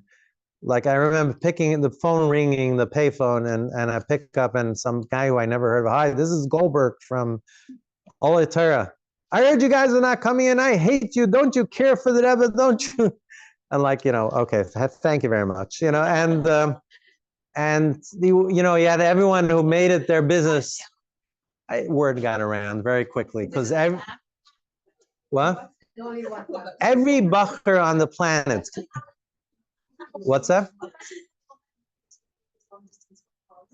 like I remember picking the phone ringing, the payphone, and I pick up, and some guy who I never heard of, hi, this is Goldberg from Oletera. I heard you guys are not coming in. I hate you. Don't you care for the Rebbe? Don't you? And okay, thank you very much. You had everyone who made it their business. Word got around very quickly because every bacher on the planet. What's that?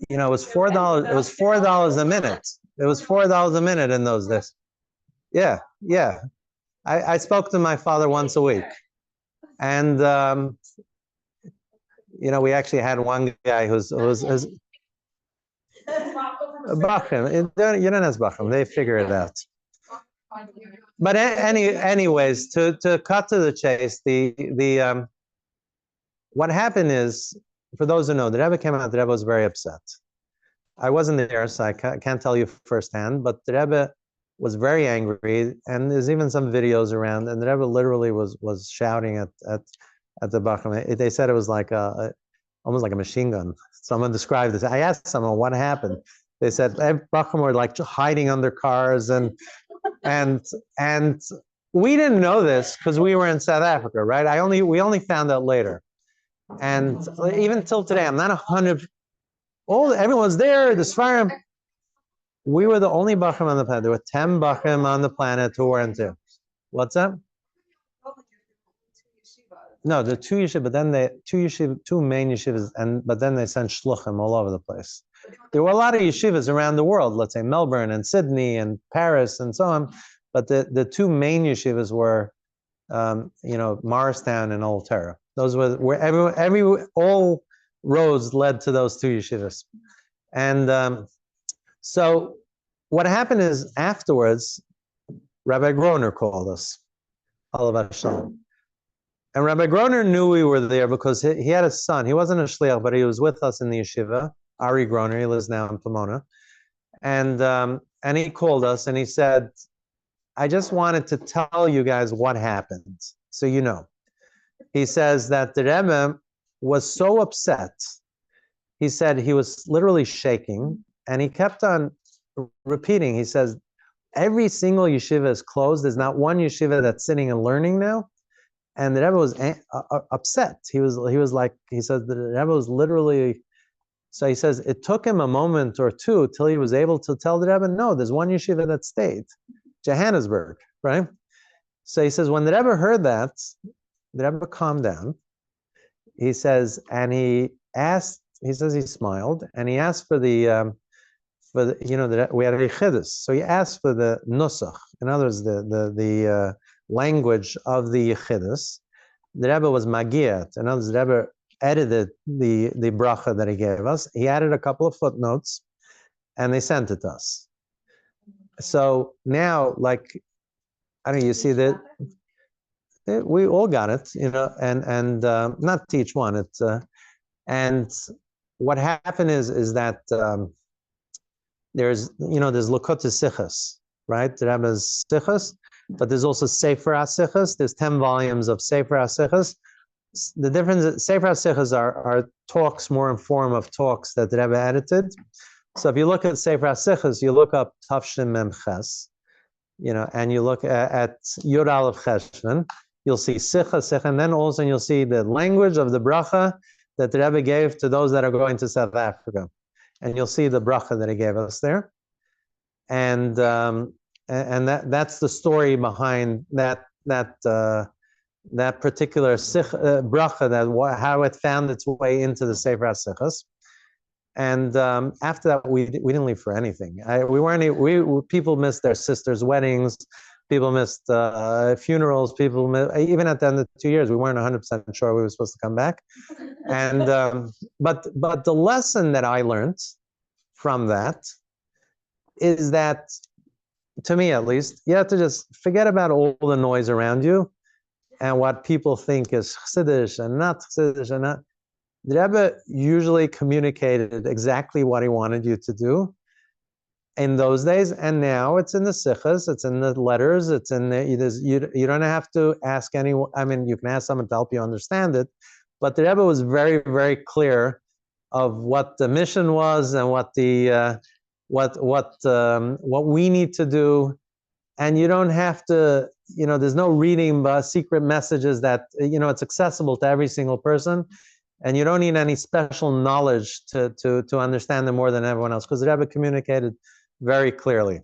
It was $4. It was $4 a minute. It was $4 a minute in those days. Yeah. I spoke to my father once a week, and we actually had one guy who's Bachim. You don't ask Bachim. They figure it out. But anyways, to cut to the chase, the what happened is, for those who know, the Rebbe came out. The Rebbe was very upset. I wasn't there, so I can't tell you firsthand. But the Rebbe was very angry, and there's even some videos around. And the Rebbe literally was shouting at the Bachim. They said it was like almost like a machine gun. Someone described this. I asked someone what happened. They said Bachim were like hiding under cars, and we didn't know this because we were in South Africa, right? We only found out later, and even till today, I'm not 100. Everyone's there. The Sfarim. We were the only Bachim on the planet. There were 10 Bachim on the planet who weren't there. What's that? No, the two yeshivas, but then two main yeshivas, but then they sent shluchim all over the place. There were a lot of yeshivas around the world, let's say Melbourne and Sydney and Paris and so on, but the two main yeshivas were, Morristown and Old Terra. Those were where all roads led to those two yeshivas. And so what happened is afterwards, Rabbi Groner called us, Alav Shalom. And Rabbi Groner knew we were there because he had a son. He wasn't a shliach, but he was with us in the yeshiva. Ari Groner, he lives now in Pomona. And he called us and he said, I just wanted to tell you guys what happened, so you know. He says that the Rebbe was so upset. He said he was literally shaking, and he kept on repeating. He says, every single yeshiva is closed. There's not one yeshiva that's sitting and learning now. And the Rebbe was upset. He said the Rebbe was literally, so he says it took him a moment or two till he was able to tell the Rebbe, no, there's one yeshiva that stayed, Johannesburg, right? So he says when the Rebbe heard that, the Rebbe calmed down. He says, and he says he smiled, and he asked for we had a chiddush, so he asked for the nusach, in other words, the language of the Yechidus. The Rebbe was magiyat. In other words, the Rebbe edited the bracha that he gave us. He added a couple of footnotes, and they sent it to us. So now, you see that we all got it, and not to each one. And what happened is that there's Lakota Sichas, right? The Rebbe's Sichas. But there's also Sefer HaSichos. There's 10 volumes of Sefer HaSichos. The difference is Sefer HaSichos are talks more in form of talks that the Rebbe edited. So if you look at Sefer HaSichos, you look up Tafshin Mem Ches, and you look at Yud Aleph Cheshvan, you'll see Sicha, and then also you'll see the language of the bracha that the Rebbe gave to those that are going to South Africa. And you'll see the bracha that he gave us there. And that's the story behind that that particular bracha, how it found its way into the Sefer HaSichos. And after that, we didn't leave for anything. People missed their sisters' weddings. People missed funerals. Even at the end of 2 years, we weren't 100% sure we were supposed to come back. And but the lesson that I learned from that is that, to me at least, you have to just forget about all the noise around you and what people think is chassidish and not chassidish and not. The Rebbe usually communicated exactly what he wanted you to do in those days, and now it's in the sichas, it's in the letters, it's in the, you don't have to ask anyone. I mean, you can ask someone to help you understand it, but the Rebbe was very, very clear of what the mission was and what the what we need to do. And you don't have to, there's no reading secret messages that, it's accessible to every single person. And you don't need any special knowledge to understand them more than everyone else, because the Rebbe communicated very clearly.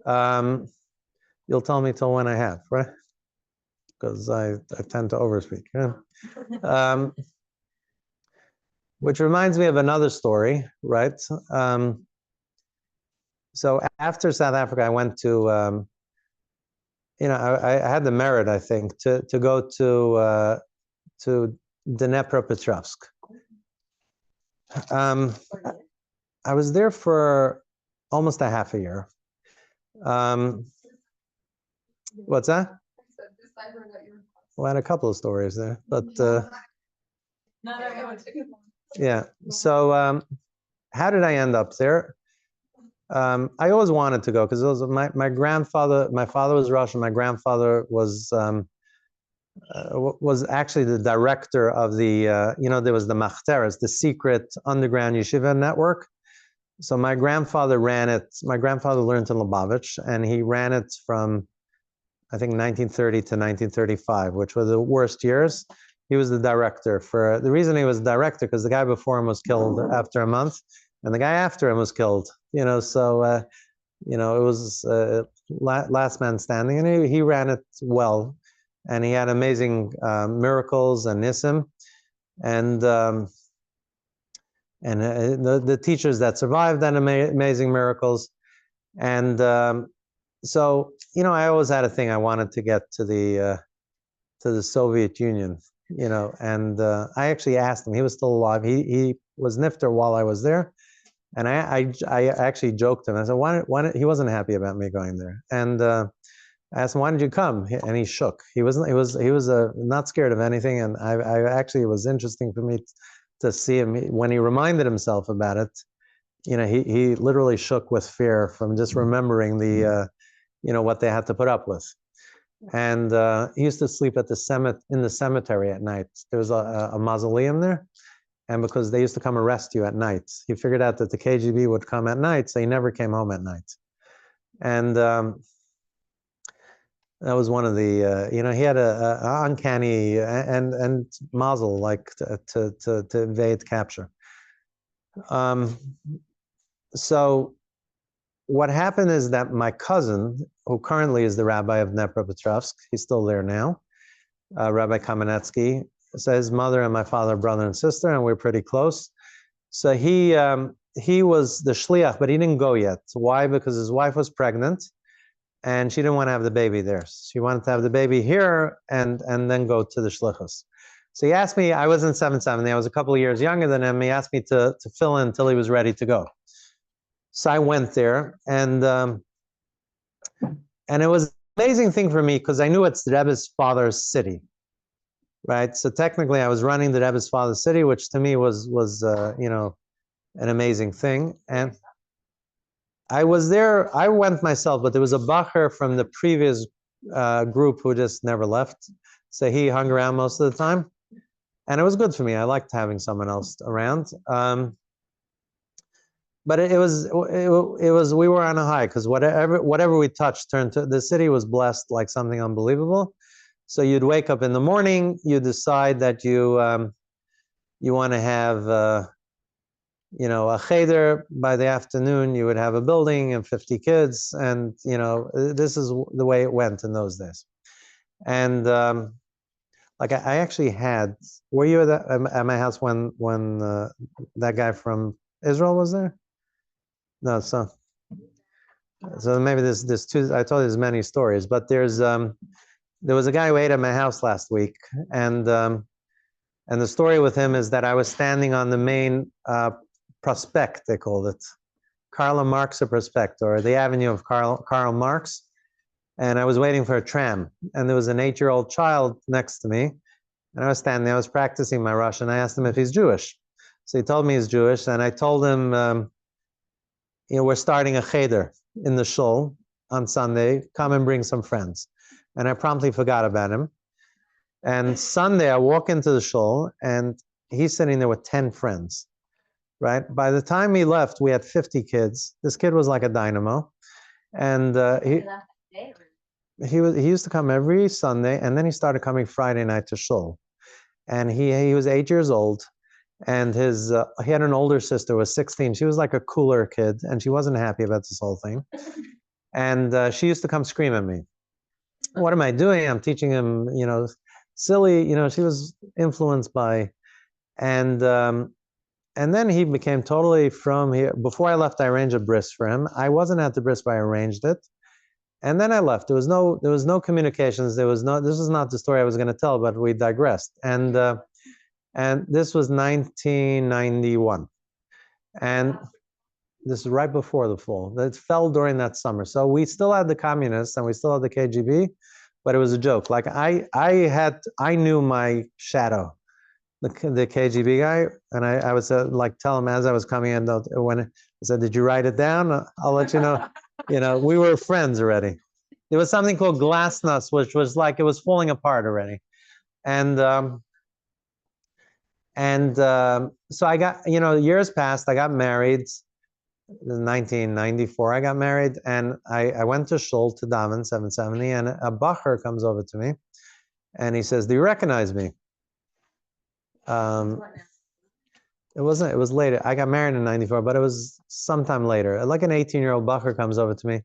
You'll tell me till when I have, right? Because I tend to overspeak. Yeah? Which reminds me of another story, right? So after South Africa, I went to, I had the merit, I think, to go to Dnepropetrovsk. I was there for almost a half a year. What's that? Well, I had a couple of stories there, but yeah. So how did I end up there? I always wanted to go because it was my grandfather. My father was Russian. My grandfather was actually the director of the, there was the Machteres, the secret underground yeshiva network. So my grandfather ran it. My grandfather learned in Lubavitch, and he ran it from, I think, 1930 to 1935, which were the worst years. He was the director. For the reason he was director, because the guy before him was killed after a month, and the guy after him was killed. So it was last man standing, and he ran it well. And he had amazing miracles and nisim, and the teachers that survived that amazing miracles. And so I always had a thing. I wanted to get to the Soviet Union, and I actually asked him. He was still alive. He was nifter while I was there, and I actually joked him. I said, why he wasn't happy about me going there, and I asked him, why did you come? And he shook. He was not scared of anything. And I actually, it was interesting for me to see him when he reminded himself about it. He literally shook with fear from just remembering the, what they had to put up with. And he used to sleep in the cemetery at night. There was a mausoleum there. And because they used to come arrest you at night, he figured out that the KGB would come at night, so he never came home at night. And that was one of the, he had a uncanny and mazel, like to evade capture. So what happened is that my cousin, who currently is the rabbi of Dnepropetrovsk, he's still there now, Rabbi Kamenetsky, so his mother and my father are brother and sister, and we're pretty close. So he was the shliach, but he didn't go yet. Why? Because his wife was pregnant, and she didn't want to have the baby there. She wanted to have the baby here and then go to the shlichus. So he asked me, I was in 770, I was a couple of years younger than him. He asked me to fill in until he was ready to go. So I went there, and it was an amazing thing for me because I knew it's the Rebbe's father's city, right? So technically I was running the Rebbe's father's city, which to me was an amazing thing. And I was there, I went myself, but there was a bacher from the previous group who just never left. So he hung around most of the time. And it was good for me. I liked having someone else around. But it was we were on a high because whatever we touched turned to, the city was blessed like something unbelievable. So you'd wake up in the morning, you decide that you want to have a cheder. By the afternoon, you would have a building and 50 kids, and this is the way it went in those days. And like I actually had, were you at my house when that guy from Israel was there? No, so maybe there's two. I told you there's many stories, but there was a guy who ate at my house last week, and the story with him is that I was standing on the main prospect, they called it, Karl Marx Prospect, or the Avenue of Karl Marx, and I was waiting for a tram, and there was an 8-year-old child next to me, and I was standing there, I was practicing my Russian. I asked him if he's Jewish. So he told me he's Jewish, and I told him, we're starting a cheder in the shul on Sunday, come and bring some friends. And I promptly forgot about him. And Sunday, I walk into the shul, and he's sitting there with 10 friends, right? By the time he left, we had 50 kids. This kid was like a dynamo. And he used to come every Sunday, and then he started coming Friday night to shul. And he was 8 years old, and he had an older sister who was 16. She was like a cooler kid, and she wasn't happy about this whole thing. And she used to come scream at me. What am I doing? I'm teaching him, silly, she was influenced by, and then he became totally from here. Before I left, I arranged a bris for him. I wasn't at the bris, but I arranged it. And then I left. There was no communications. This is not the story I was going to tell, but we digressed. And this was 1991. And this is right before the fall. It fell during that summer. So we still had the communists and we still had the KGB, but it was a joke. Like I knew my shadow, the KGB guy, and I would tell him as I was coming in, when I said, "Did you write it down? I'll let you know." We were friends already. There was something called glasnost, which was like it was falling apart already, and so I got, years passed. I got married. In 1994, I got married, and I went to shul to daven 770, and a bacher comes over to me, and he says, "Do you recognize me?" It was later. I got married in 94, but it was sometime later. Like an 18-year-old bacher comes over to me,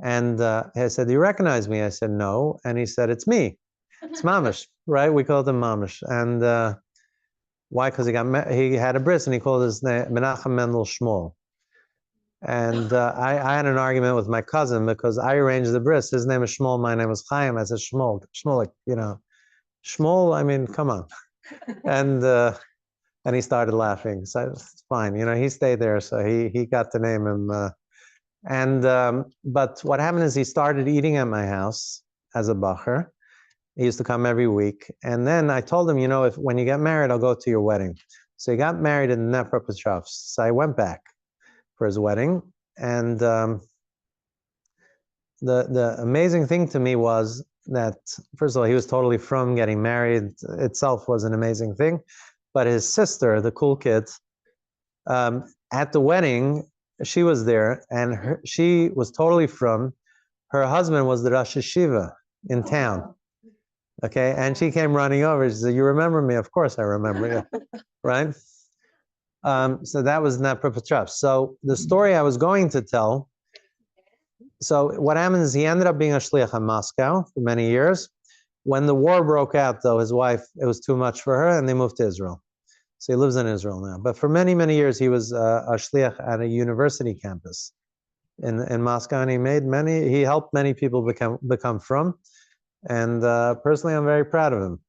and he said, "Do you recognize me?" I said, "No," and he said, "It's me. It's Mamish," right? We called him Mamish, and why? Because he had a bris, and he called his name Menachem Mendel Shmuel. And I had an argument with my cousin because I arranged the bris. His name is Shmuel. My name was Chaim. I said, Shmuel, Shmuel, I mean, come on. And he started laughing. So it's fine. He stayed there. So he got to name him. But what happened is he started eating at my house as a bacher. He used to come every week. And then I told him, when you get married, I'll go to your wedding. So he got married in Dnepropetrovsk. So I went back for his wedding, and the amazing thing to me was that, first of all, he was totally from getting married itself was an amazing thing, but his sister, the cool kid, at the wedding, she was there, and she was totally from. Her husband was the Rosh Yeshiva in town, okay, and she came running over. She said, "You remember me?" Of course I remember you, right? So that was Dnepropetrovsk. So the story I was going to tell, so what happened is he ended up being a shliach in Moscow for many years. When the war broke out, though, his wife, it was too much for her, and they moved to Israel. So he lives in Israel now. But for many, many years, he was a shliach at a university campus in Moscow, and he helped many people become from. And personally, I'm very proud of him.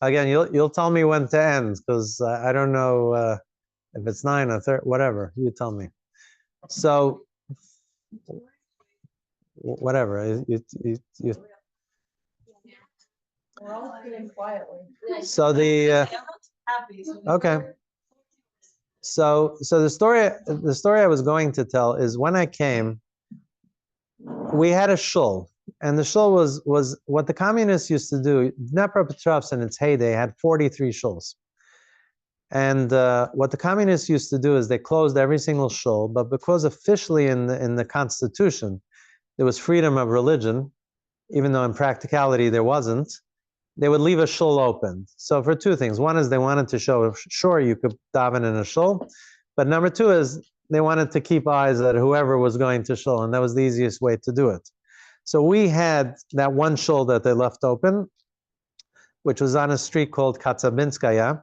Again, you'll tell me when to end, because I don't know if it's 9 or 30, whatever. You tell me. So whatever. We're all sitting quietly. So okay. So the story I was going to tell is when I came, we had a shul. And the shul was what the communists used to do. Dnepropetrovsk in its heyday had 43 shuls. And what the communists used to do is they closed every single shul, but because officially in the constitution, there was freedom of religion, even though in practicality there wasn't, they would leave a shul open. So for two things. One is they wanted to show, sure, you could daven in a shul, but number two is they wanted to keep eyes at whoever was going to shul, and that was the easiest way to do it. So we had that one shul that they left open, which was on a street called Katsabinskaya.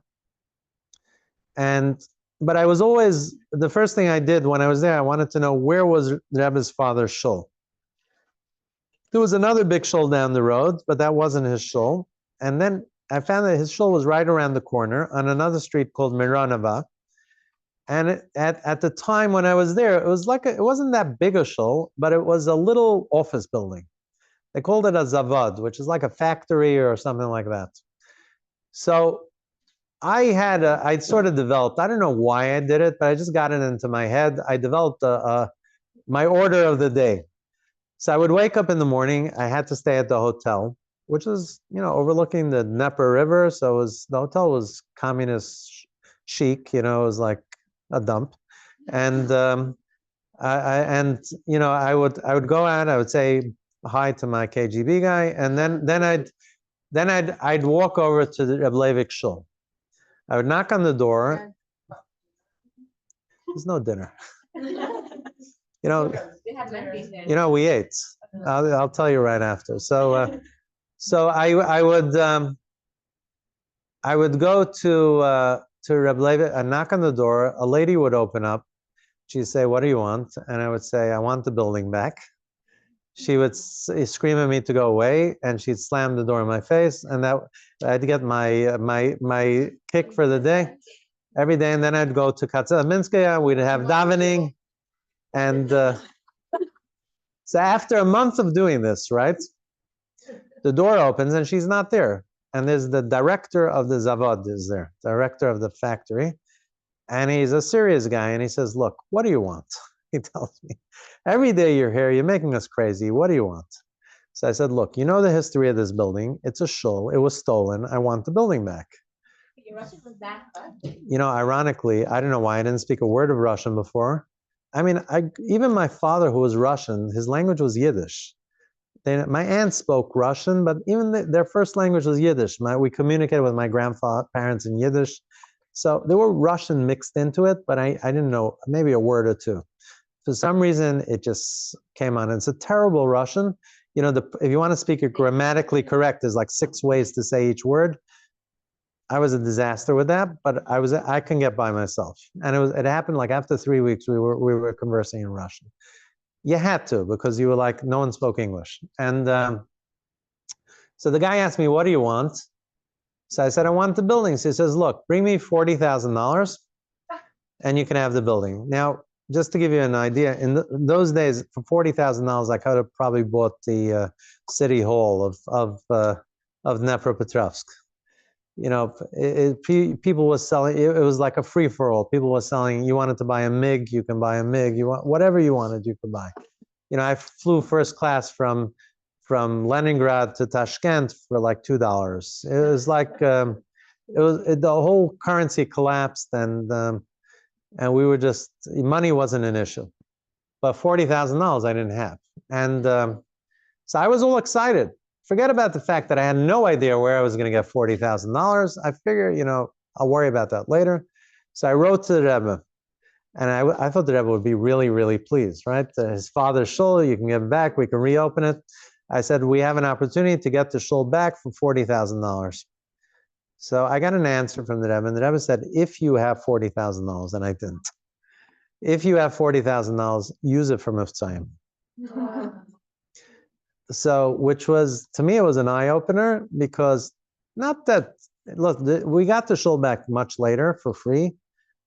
But I was always, the first thing I did when I was there, I wanted to know where was Rebbe's father's shul. There was another big shul down the road, but that wasn't his shul. And then I found that his shul was right around the corner on another street called Miranova. And at the time when I was there, it was like it wasn't that big a shul, but it was a little office building. They called it a zavad, which is like a factory or something like that. So I'd sort of developed, I don't know why I did it, but I just got it into my head. I developed my order of the day. So I would wake up in the morning. I had to stay at the hotel, which was, overlooking the Dnieper River. So the hotel was communist chic, it was like a dump. And I would go out. I would say hi to my KGB guy, and then I'd walk over to the Rebbe Leivik shul. I would knock on the door. There's no dinner. We ate. I'll tell you right after. So I would go to Rebbe Leivik and knock on the door. A lady would open up. She'd say, "What do you want?" And I would say, "I want the building back." She would scream at me to go away, and she'd slam the door in my face, and that I'd get my kick for the day every day. And then I'd go to Katsabinskaya. We'd have davening, and so after a month of doing this, right, the door opens and she's not there, and there's the director of the Zavad is there, director of the factory, and he's a serious guy, and he says, "Look, what do you want?" He tells me, "Every day you're here, you're making us crazy. What do you want?" So I said, "Look, you know the history of this building. It's a shul. It was stolen. I want the building back." Your Russian was that good? Ironically, I don't know why I didn't speak a word of Russian before. I mean, even my father, who was Russian, his language was Yiddish. My aunt spoke Russian, but even their first language was Yiddish. We communicated with my grandparents in Yiddish. So there were Russian mixed into it, but I didn't know, maybe a word or two. For some reason, it just came on. It's a terrible Russian. If you want to speak it grammatically correct, there's like 6 ways to say each word. I was a disaster with that, but I can get by myself. And it happened like after 3 weeks, we were conversing in Russian. You had to, because you were like, no one spoke English. And so the guy asked me, "What do you want?" So I said, "I want the building." So he says, "Look, bring me $40,000 and you can have the building." Now, just to give you an idea, in those days, for $40,000, I could have probably bought the city hall of Dnepropetrovsk. People were selling. It was like a free for all. People were selling. You wanted to buy a MiG, you can buy a MiG. You want whatever you wanted, you could buy. I flew first class from Leningrad to Tashkent for like $2. It was like the whole currency collapsed, and we were just, money wasn't an issue. But $40,000 I didn't have, and so I was all excited. Forget about the fact that I had no idea where I was going to get $40,000. I figure, I'll worry about that later. So I wrote to the Rebbe, and I thought the Rebbe would be really, really pleased, right? His father's shul, you can give it back, we can reopen it. I said, we have an opportunity to get the shul back for $40,000. So I got an answer from the Rebbe, and the Rebbe said, if you have $40,000, and I didn't. If you have $40,000, use it for Miftzayim. So, which was, to me, it was an eye-opener, because not that, look, we got the shul back much later for free,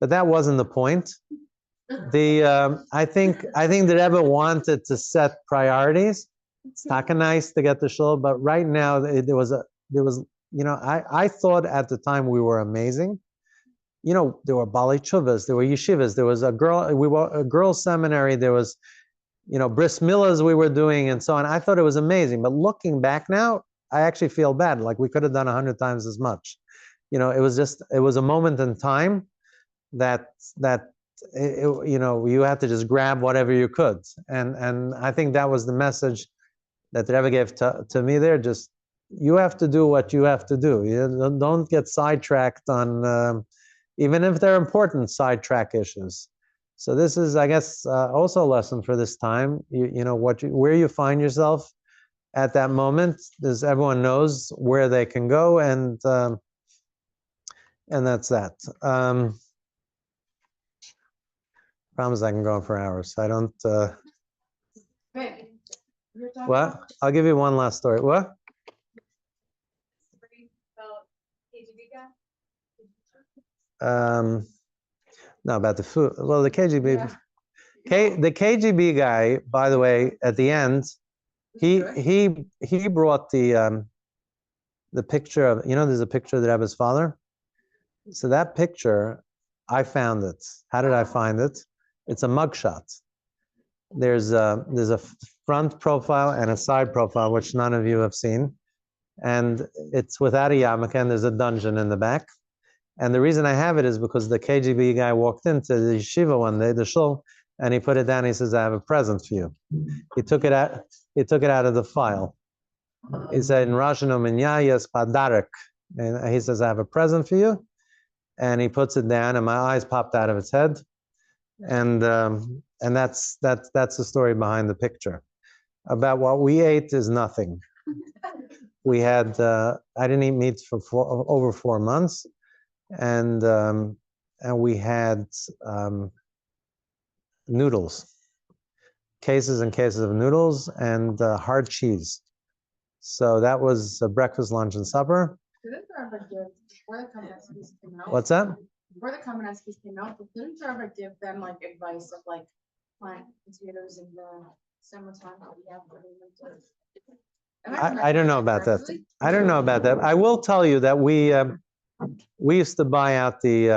but that wasn't the point. I think the Rebbe wanted to set priorities. It's not nice to get the shul, but right now there was, I thought at the time we were amazing. There were Bali Chuvas, there were yeshivas, there was a girls' seminary, there was, bris milas we were doing, and so on. I thought it was amazing, but looking back now, I actually feel bad. Like we could have done 100 times as much. It was a moment in time that you had to just grab whatever you could, and I think that was the message that the Rebbe gave to me there. Just, you have to do what you have to do. You don't get sidetracked on, even if they're important sidetrack issues. So this is, I guess, also a lesson for this time. You know where you find yourself at that moment. Is everyone knows where they can go, and that's that. Problem is, I can go on for hours. I don't. Wait, you're talking What? I'll give you one last story. What? about KGB guy? No, about the food. Well, the KGB. Yeah. The KGB guy, by the way, at the end, he brought the picture of, you know, there's a picture of the Rebbe's father. So that picture, I found it. How did I find it? It's a mugshot. There's a front profile and a side profile, which none of you have seen, and it's without a yarmulke, and there's a dungeon in the back. And the reason I have it is because the KGB guy walked into the yeshiva one day, the shul, and he put it down. He says, "I have a present for you." He took it out. He took it out of the file. He said, "In Russian, "Omenyayas padarek," and he says, "I have a present for you." And he puts it down, and my eyes popped out of its head. And that's the story behind the picture. About what we ate is nothing. We had I didn't eat meat for over 4 months. And we had noodles, cases and cases of noodles, and hard cheese. So that was breakfast, lunch, and supper. Didn't there ever give, before the Kamenetsky's came out? What's that? Before the Kamenetsky's came out, but didn't there ever give them like advice of like plant potatoes in the summertime? How we have for the winter? I don't know about that. I don't know about that. I will tell you that we used to buy out the.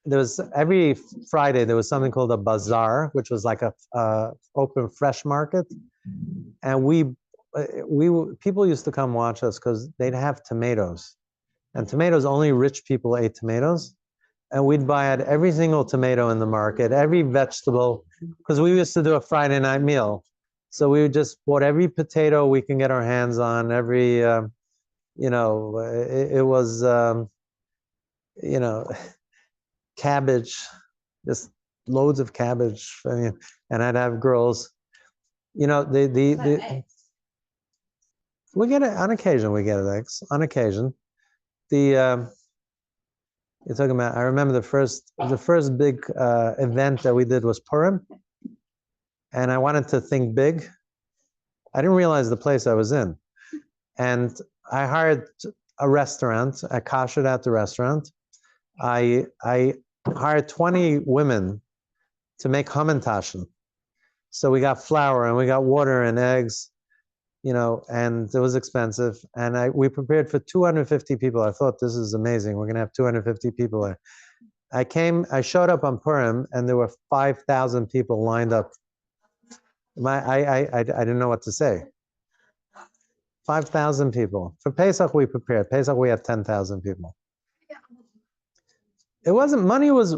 There was every Friday there was something called a bazaar, which was like a open fresh market, and people used to come watch us because they'd have tomatoes, and tomatoes, only rich people ate tomatoes, and we'd buy out every single tomato in the market, every vegetable, because we used to do a Friday night meal, so we just bought every potato we can get our hands on, every you know, it was you know, cabbage, just loads of cabbage. I mean, and I'd have girls, you know, we get it on occasion. We get eggs on occasion. You're talking about. I remember the first big event that we did was Purim, and I wanted to think big. I didn't realize the place I was in, and I hired a restaurant. I kashered out the restaurant. I hired 20 women to make hamantaschen. So we got flour and we got water and eggs, you know, and it was expensive. And we prepared for 250 people. I thought, this is amazing. We're gonna have 250 people there. I showed up on Purim, and there were 5,000 people lined up. I didn't know what to say. 5,000 people. For Pesach, we prepared. Pesach, we had 10,000 people. It wasn't, money was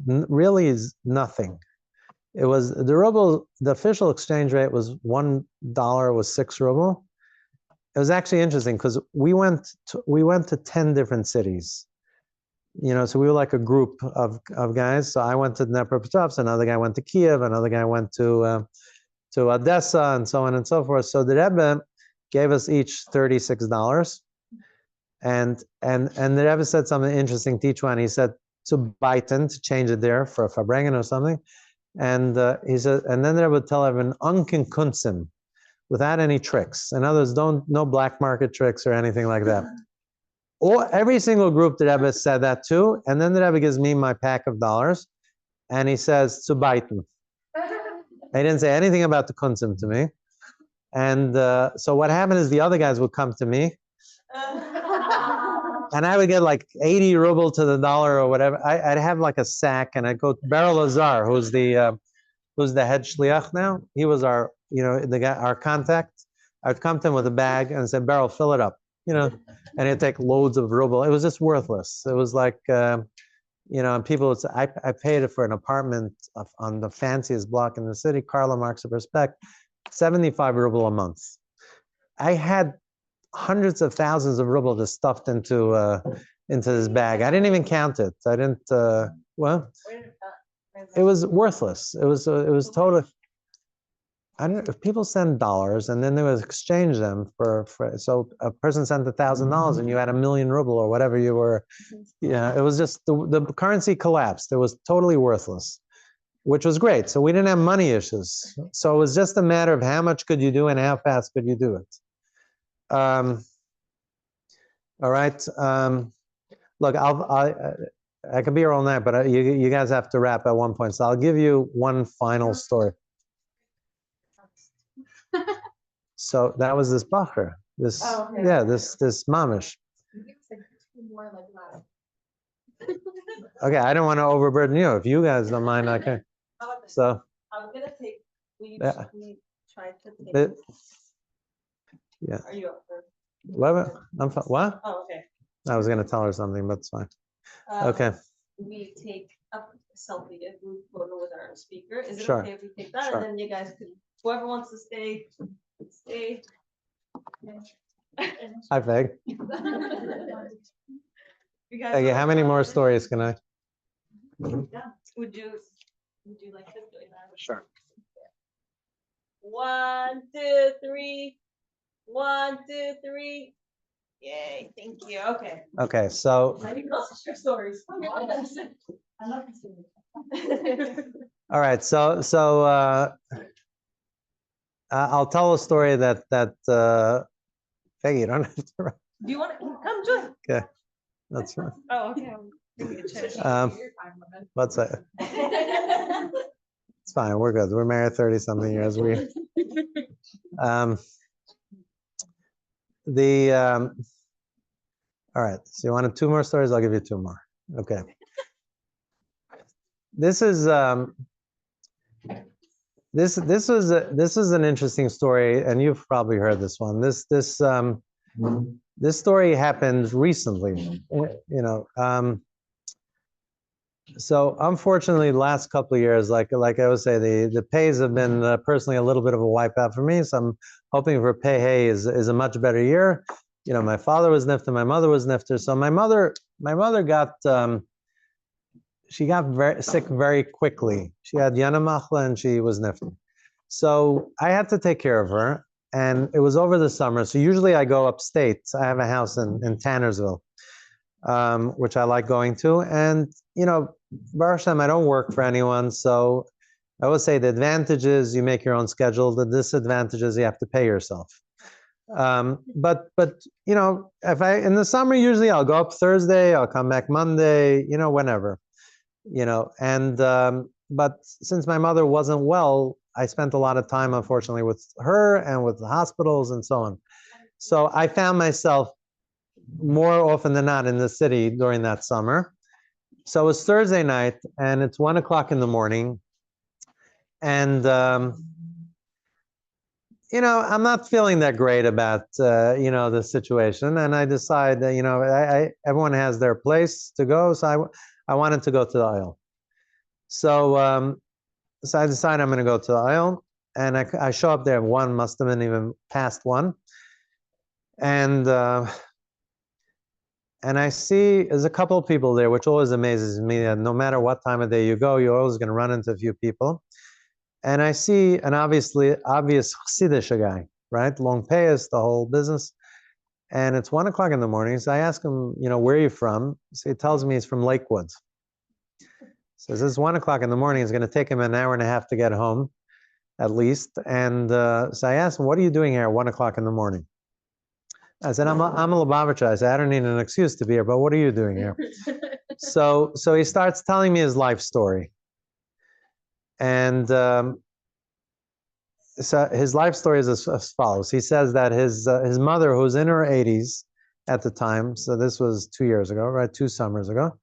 really nothing. It was the ruble, the official exchange rate was $1 was 6 ruble. It was actually interesting because we went to 10 different cities. You know, so we were like a group of guys. So I went to Dnepropetrovsk, another guy went to Kiev, another guy went to Odessa, and so on and so forth. So the Rebbe gave us each $36. And the Rebbe said something interesting to each one. He said to Biden, to change it there for a Farbrengen or something. And he said, and then the Rebbe would tell everyone, unken kunsim, without any tricks. In other words, no black market tricks or anything like that. Or every single group the Rebbe said that to, and then the Rebbe gives me my pack of dollars, and he says to Biden. He didn't say anything about the kunsim to me. And so what happened is the other guys would come to me, and I would get like 80 ruble to the dollar or whatever. I'd have like a sack, and I'd go to Beryl Lazar, who's the head shliach now. He was our, you know, the guy, our contact. I'd come to him with a bag and say, Beryl, fill it up, you know, and he'd take loads of ruble. It was just worthless. It was like, you know, and people would say, I paid it for an apartment on the fanciest block in the city, Karl Marx of Respect, 75 ruble a month. I had hundreds of thousands of rubles just stuffed into this bag. I didn't even count it. I didn't, Well, it was worthless. It was totally. I don't know if people send dollars and then they would exchange them for so a person sent $1,000 and you had 1,000,000 ruble or whatever you were. Yeah, it was just the currency collapsed. It was totally worthless, which was great. So we didn't have money issues. So it was just a matter of how much could you do and how fast could you do it. All right. Look, I could be here all night, but you guys have to wrap at one point. So I'll give you one final story. So that was this bacher, this this mamish. Okay, I don't want to overburden you. If you guys don't mind, I can. So I'm gonna take. We try to take. Yeah. Are you up for? What? I'm fine. What? Oh, okay. I was gonna tell her something, but it's fine. Okay. We take a selfie, a group photo with our speaker. Is it Sure. okay if we take that? Sure. And then you guys can, whoever wants to stay, stay. I beg. You guys Okay, how many more are- stories can I? Yeah. Would you like to do that? Sure. 1, 2, 3. 1, 2, 3. Yay! Thank you. Okay. Okay, so I can also share stories. I love this. all right, so I'll tell a story that Peggy, you don't have to. Do you want to come join? Okay, that's fine. Oh, okay. What's that? It's fine. We're good. We're married 30-something years. All right. So you wanted 2 more stories? I'll give you 2 more. Okay. This is this is an interesting story, and you've probably heard this one. This story happened recently. So unfortunately, the last couple of years, like I would say, the pays have been personally a little bit of a wipeout for me. So I'm hoping for pay hay is a much better year. My father was nifter, my mother was nifter. So my mother got she got very sick very quickly. She had yana machla and she was nifter. So I had to take care of her, and it was over the summer. So usually I go upstate. I have a house in Tannersville, which I like going to, and Baruch Hashem, I don't work for anyone, so I always say the advantage is you make your own schedule. The disadvantage is you have to pay yourself. But if in the summer, usually I'll go up Thursday, I'll come back Monday, whenever, and but since my mother wasn't well, I spent a lot of time, unfortunately, with her and with the hospitals and so on. So I found myself more often than not in the city during that summer. So it was Thursday night, and it's 1 o'clock in the morning, and I'm not feeling that great about the situation, and I decide that everyone has their place to go, so I wanted to go to the aisle. So I decide I'm going to go to the aisle, and I show up there. 1 must have been even past 1, and I see there's a couple of people there, which always amazes me. That no matter what time of day you go, you're always going to run into a few people. And I see an obvious Chassidish guy, right? Long payas, the whole business. And it's 1 o'clock in the morning. So I ask him, where are you from? So he tells me he's from Lakewood. So this is 1 o'clock in the morning. It's going to take him an hour and a half to get home, at least. And so I asked him, what are you doing here at 1 o'clock in the morning? I said, I'm a Lubavitcher. I said, I don't need an excuse to be here, but what are you doing here? So he starts telling me his life story. And so his life story is as follows. He says that his mother, who's in her 80s at the time, so this was 2 years ago, right? 2 summers ago.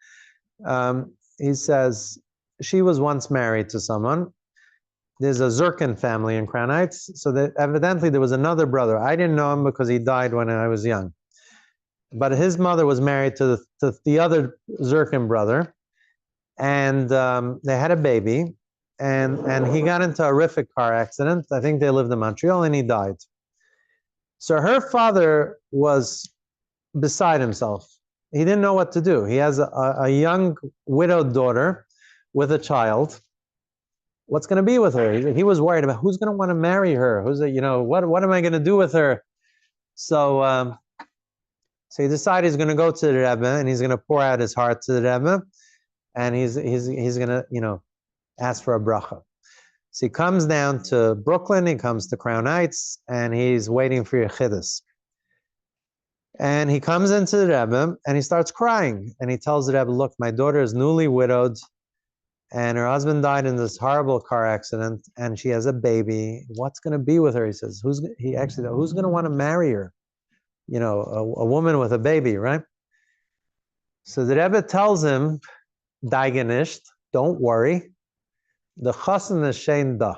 He says she was once married to someone. There's a Zirkin family in Crown Heights, so that evidently there was another brother. I didn't know him because he died when I was young. But his mother was married to the other Zirkin brother, and they had a baby, and he got into a horrific car accident. I think they lived in Montreal, and he died. So her father was beside himself. He didn't know what to do. He has a young widowed daughter, with a child. What's going to be with her? He was worried about who's going to want to marry her. Who's it? What am I going to do with her? So he decided he's going to go to the Rebbe and he's going to pour out his heart to the Rebbe, and he's going to ask for a bracha. So he comes down to Brooklyn, he comes to Crown Heights, and he's waiting for Yechidus. And he comes into the Rebbe and he starts crying. And he tells the Rebbe, look, my daughter is newly widowed and her husband died in this horrible car accident and she has a baby. What's going to be with her? He says, who's going to want to marry her? A woman with a baby, right? So the Rebbe tells him, Daigenisht, don't worry. The chassan is shein da.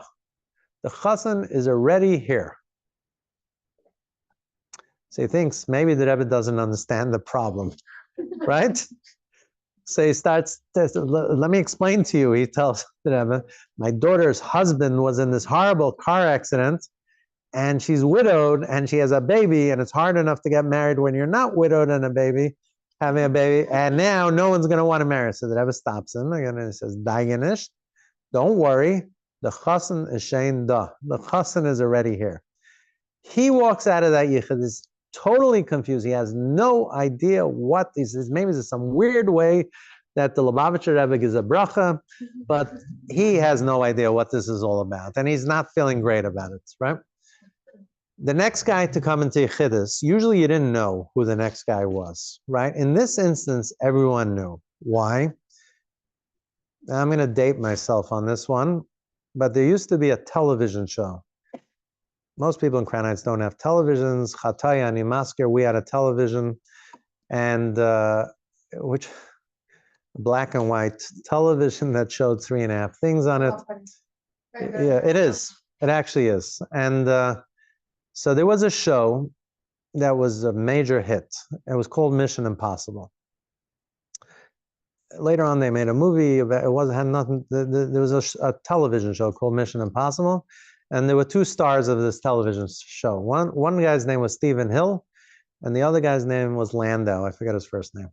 The chassan is already here. So he thinks maybe the Rebbe doesn't understand the problem, right? So he starts, let me explain to you. He tells the Rebbe, my daughter's husband was in this horrible car accident and she's widowed and she has a baby, and it's hard enough to get married when you're not widowed and having a baby, and now no one's going to want to marry her. So the Rebbe stops him again and he says, Daigenisht, don't worry, the chassan is shein da. The chassan is already here. He walks out of that yichud is totally confused. He has no idea what this is. Maybe there's some weird way that the Lubavitcher Rebbe gives a bracha, but he has no idea what this is all about, and he's not feeling great about it, right? The next guy to come into Yechidus, usually you didn't know who the next guy was, right? In this instance, everyone knew. Why? I'm going to date myself on this one, but there used to be a television show. Most people in Crown Heights don't have televisions. Chatay, Ani Masker, we had a television, and which black and white television that showed 3.5 things on it. Yeah, it is. It actually is. And so there was a show that was a major hit. It was called Mission Impossible. Later on, they made a movie. There was a television show called Mission Impossible, and there were 2 stars of this television show. One guy's name was Stephen Hill, and the other guy's name was Landau. I forget his first name.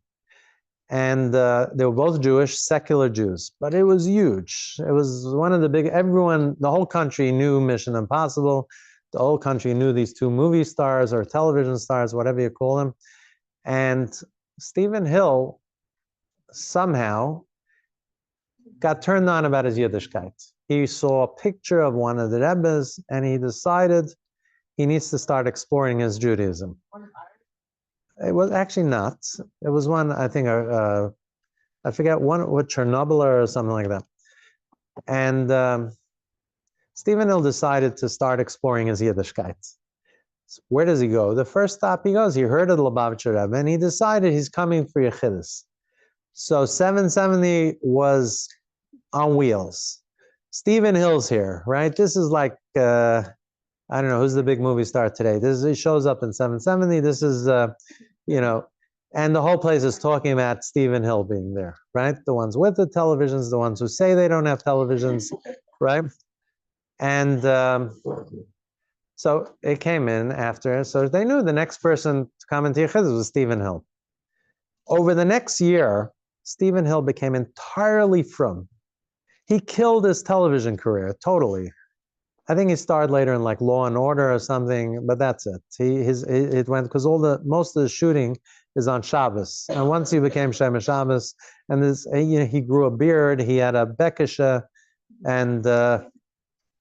And they were both Jewish, secular Jews, but it was huge. It was one of the big. The whole country knew Mission Impossible. The whole country knew these 2 movie stars or television stars, whatever you call them. And Stephen Hill somehow got turned on about his Yiddishkeit. He saw a picture of one of the Rebbes and he decided he needs to start exploring his Judaism. It was actually not. It was one, I think, I forget, one with Chernobyl or something like that. And Stephen Hill decided to start exploring his Yiddishkeit. So where does he go? The first stop he goes, he heard of the Lubavitcher Rebbe, and he decided he's coming for Yechidus. So 770 was on wheels. Stephen Hill's here, right? This is like, I don't know, who's the big movie star today? He shows up in 770. This is, and the whole place is talking about Stephen Hill being there, right? The ones with the televisions, the ones who say they don't have televisions, right? And so it came in after. So they knew the next person to come into Yechidus was Stephen Hill. Over the next year, Stephen Hill became entirely frum. He killed his television career, totally. I think he starred later in like Law and Order or something, but that's it. It went, because most of the shooting is on Shabbos. And once he became Shem Shabbos, and he grew a beard, he had a bekisha, and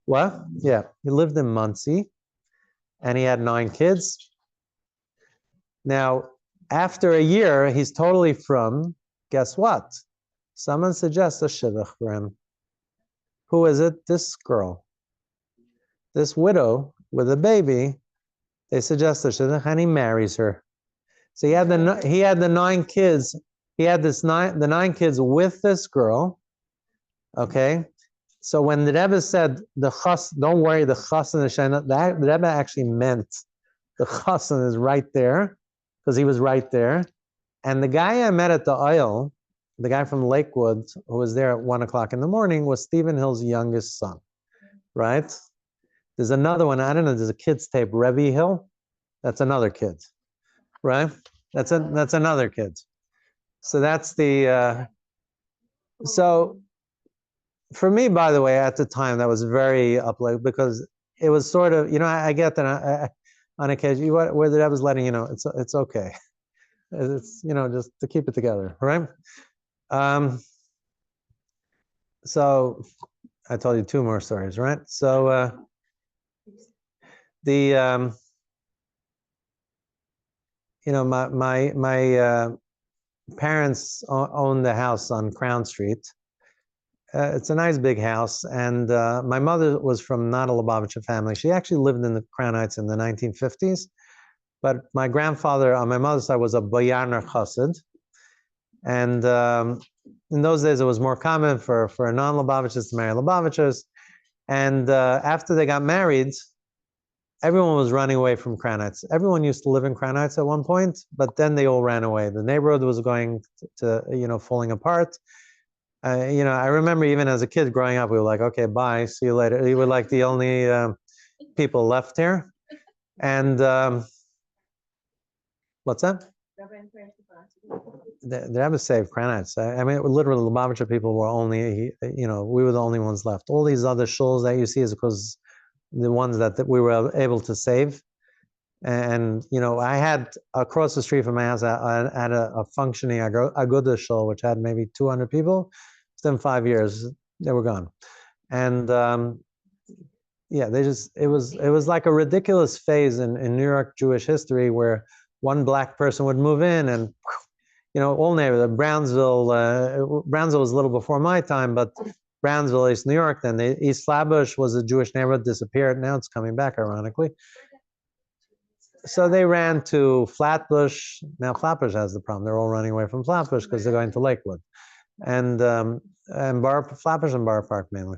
what? Yeah, he lived in Muncie, and he had 9 kids. Now, after a year, he's totally frum. Guess what? Someone suggests a shidduch for him. Who is it? This girl. This widow with a baby. They suggest a shidduch, and he marries her. So he had the 9 kids. He had the 9 kids with this girl. Okay. So when the Rebbe said don't worry, the chassan is shein da, the Rebbe actually meant the chassan is right there, because he was right there. And the guy I met at the oil, the guy from Lakewood, who was there at 1:00 in the morning, was Stephen Hill's youngest son, right? There's another one, I don't know, there's a kid's tape, Rebbe Hill. That's another kid, right? That's another kid. So that's the, so for me, by the way, at the time, that was very uplifting because it was sort of, I get that on occasion, where the Rebbe was letting you know, it's okay. It's, just to keep it together, right? So I told you 2 more stories, right? So my parents owned the house on Crown Street. It's a nice big house, and my mother was from not a Lubavitcher family. She actually lived in the Crown Heights in the 1950s, but my grandfather on my mother's side was a Bayarner Chassid, and in those days it was more common for non-Lubavitchers to marry Lubavitchers, and after they got married, everyone was running away from Crown Heights. Everyone used to live in Crown Heights at one point, but then they all ran away. The neighborhood was going to falling apart. I remember even as a kid growing up, we were like, okay, bye, see you later. We were like the only people left here. And what's that? The Rebbe saved Crown Heights. I mean, literally, the Lubavitcher people were only, we were the only ones left. All these other shuls that you see is because the ones that we were able to save. And, I had across the street from my house, I had a functioning Aguda shul, which had maybe 200 people. Within 5 years, they were gone. And it was like a ridiculous phase in New York Jewish history where one black person would move in and, all neighborhood, Brownsville was a little before my time, but Brownsville, East New York, then East Flatbush was a Jewish neighborhood, disappeared. Now it's coming back, ironically. So they ran to Flatbush. Now Flatbush has the problem. They're all running away from Flatbush because they're going to Lakewood. And Flatbush and Borough Park mainly.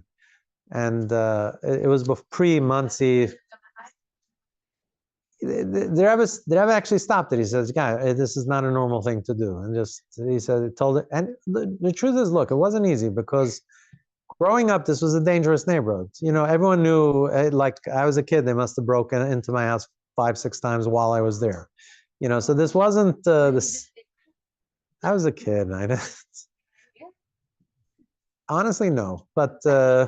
And it was pre-Muncie. The Rebbe actually stopped it. He says, "Guy, this is not a normal thing to do." And he said, told it. And the truth is, look, it wasn't easy because growing up, this was a dangerous neighborhood. Everyone knew, like I was a kid, they must have broken into my house 5-6 times while I was there. So this wasn't this. I was a kid. Honestly, no. But I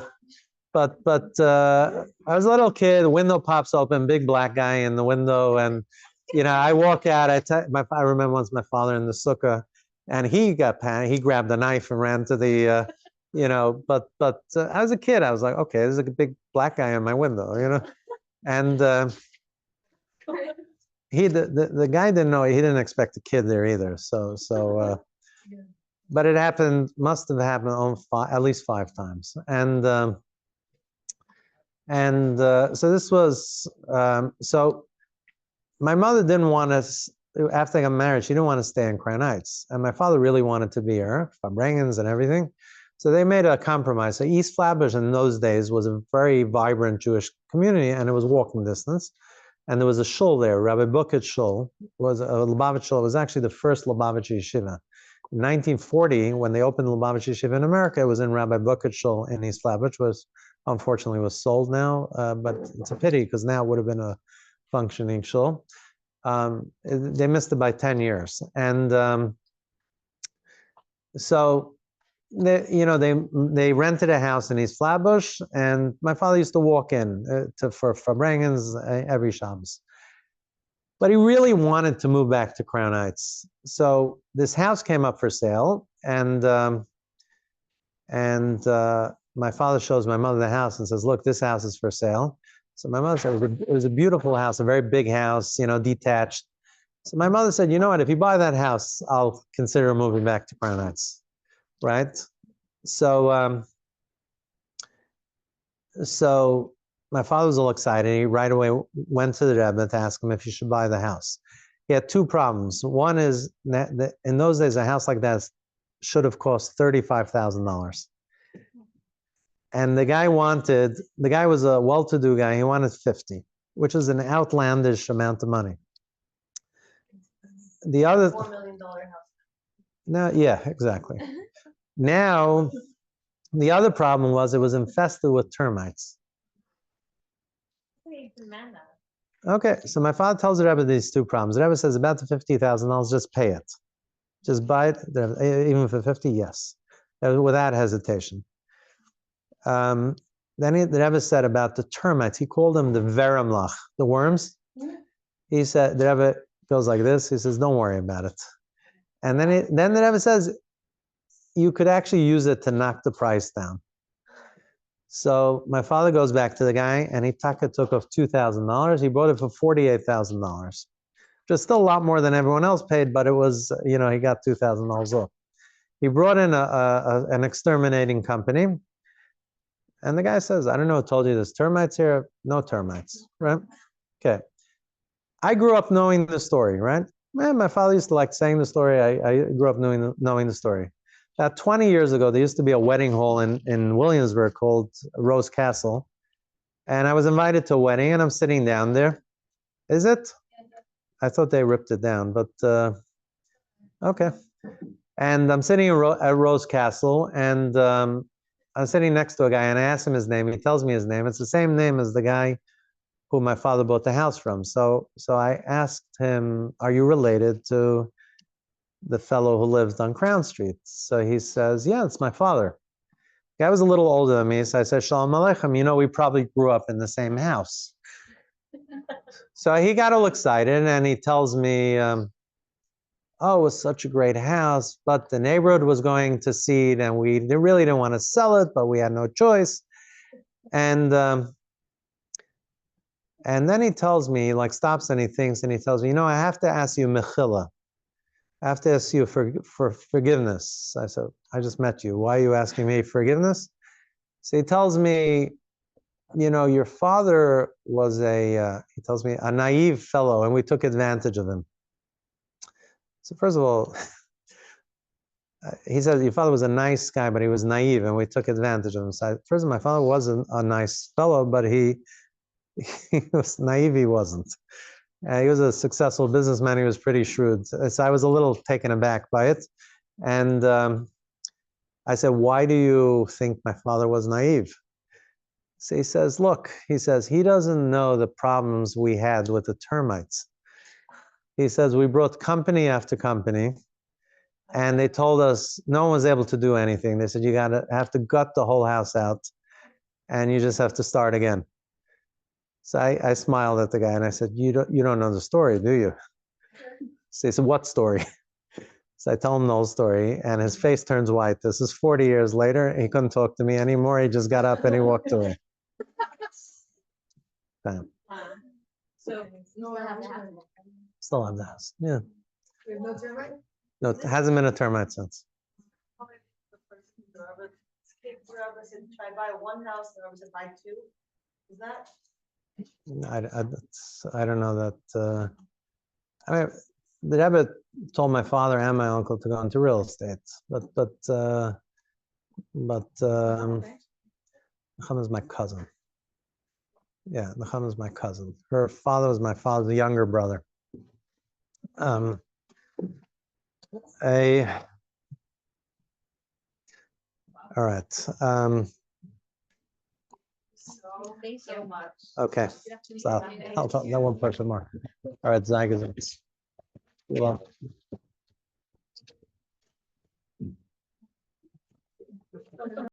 was a little kid. Window pops open, big black guy in the window, and I walk out. I remember once my father in the sukkah, and he got panicked. He grabbed a knife and ran to the. But I was a kid. I was like, okay, there's a big black guy in my window, and the guy didn't know. He didn't expect a kid there either. But it must have happened at least 5 times. And so this was, so my mother didn't want us, after I got married, she didn't want to stay in Crown Heights. And my father really wanted to be here, Farbrengens and everything. So they made a compromise. So East Flatbush in those days was a very vibrant Jewish community, and it was walking distance. And there was a shul there, Rabbi Bucket shul, was a Lubavitch shul. It was actually the first Lubavitch yeshiva. In 1940, when they opened the Lubavitch yeshiva in America, it was in Rabbi Bucket shul in East Flatbush, unfortunately was sold now, but it's a pity because now it would have been a functioning shul. They missed it by 10 years. And so they rented a house in East Flatbush, and my father used to walk in for Farbrengens every Shabbos. But he really wanted to move back to Crown Heights. So this house came up for sale, and my father shows my mother the house and says, "Look, this house is for sale." So my mother said it was a beautiful house, a very big house, detached. So my mother said, "You know what? If you buy that house, I'll consider moving back to Crown Heights." Right? So my father was all excited. He right away went to the Rebbe to ask him if he should buy the house. He had 2 problems. One is that in those days, a house like that should have cost $35,000. And the guy was a well-to-do guy. He wanted 50, which is an outlandish amount of money. The other $4 million house. No, yeah, exactly. Now, the other problem was it was infested with termites. Okay, so my father tells the Rebbe these 2 problems. The Rebbe says about the $50,000, just pay it. Just buy it, even for 50, yes, without hesitation. Then the Rebbe said about the termites, he called them the veramlach, the worms. He said, the Rebbe goes like this, he says, don't worry about it. And then the Rebbe says, you could actually use it to knock the price down. So my father goes back to the guy, and he took off $2,000. He bought it for $48,000, which is still a lot more than everyone else paid, but it was, he got $2,000 off. He brought in an exterminating company, and the guy says, I don't know who told you there's termites here. No termites, right? Okay. I grew up knowing the story, right? Man, my father used to like saying the story. I grew up knowing the story. About 20 years ago, there used to be a wedding hall in Williamsburg called Rose Castle. And I was invited to a wedding, and I'm sitting down there. Is it? I thought they ripped it down, but okay. And I'm sitting at Rose Castle, and I'm sitting next to a guy, and I asked him his name. He tells me his name. It's the same name as the guy who my father bought the house from. So I asked him, are you related to the fellow who lives on Crown Street? So he says, yeah, it's my father. The guy was a little older than me, so I said, Shalom Aleichem, we probably grew up in the same house. So he got all excited, and he tells me, oh, it was such a great house, but the neighborhood was going to seed, and we really didn't want to sell it, but we had no choice. And then he tells me, he stops and he thinks, and he tells me, I have to ask you mechila. I have to ask you for forgiveness. I said, I just met you. Why are you asking me forgiveness? So he tells me, your father was he tells me, a naive fellow, and we took advantage of him. So first of all, he said, your father was a nice guy, but he was naive, and we took advantage of him. So first of all, my father wasn't a nice fellow, but he was naive, he wasn't. He was a successful businessman. He was pretty shrewd. So I was a little taken aback by it. And I said, why do you think my father was naive? So he says, look, he doesn't know the problems we had with the termites. He says, we brought company after company, and they told us no one was able to do anything. They said, you have to gut the whole house out, and you just have to start again. So I smiled at the guy, and I said, you don't know the story, do you? So he said, what story? So I tell him the whole story, and his face turns white. This is 40 years later. He couldn't talk to me anymore. He just got up and he walked away. Bam. So Still have the house. Yeah. there's no termite? No, it hasn't been a termite since. Should I buy one house and I was to buy two? Is that? I don't know that. I mean, the Rebbe told my father and my uncle to go into real estate, but Chaim is my cousin. Yeah, the Chaim is my cousin. Her father was my father's younger brother. All right. Thank you so much. Okay. So I'll talk that one person more. All right, Zagazins. You're welcome.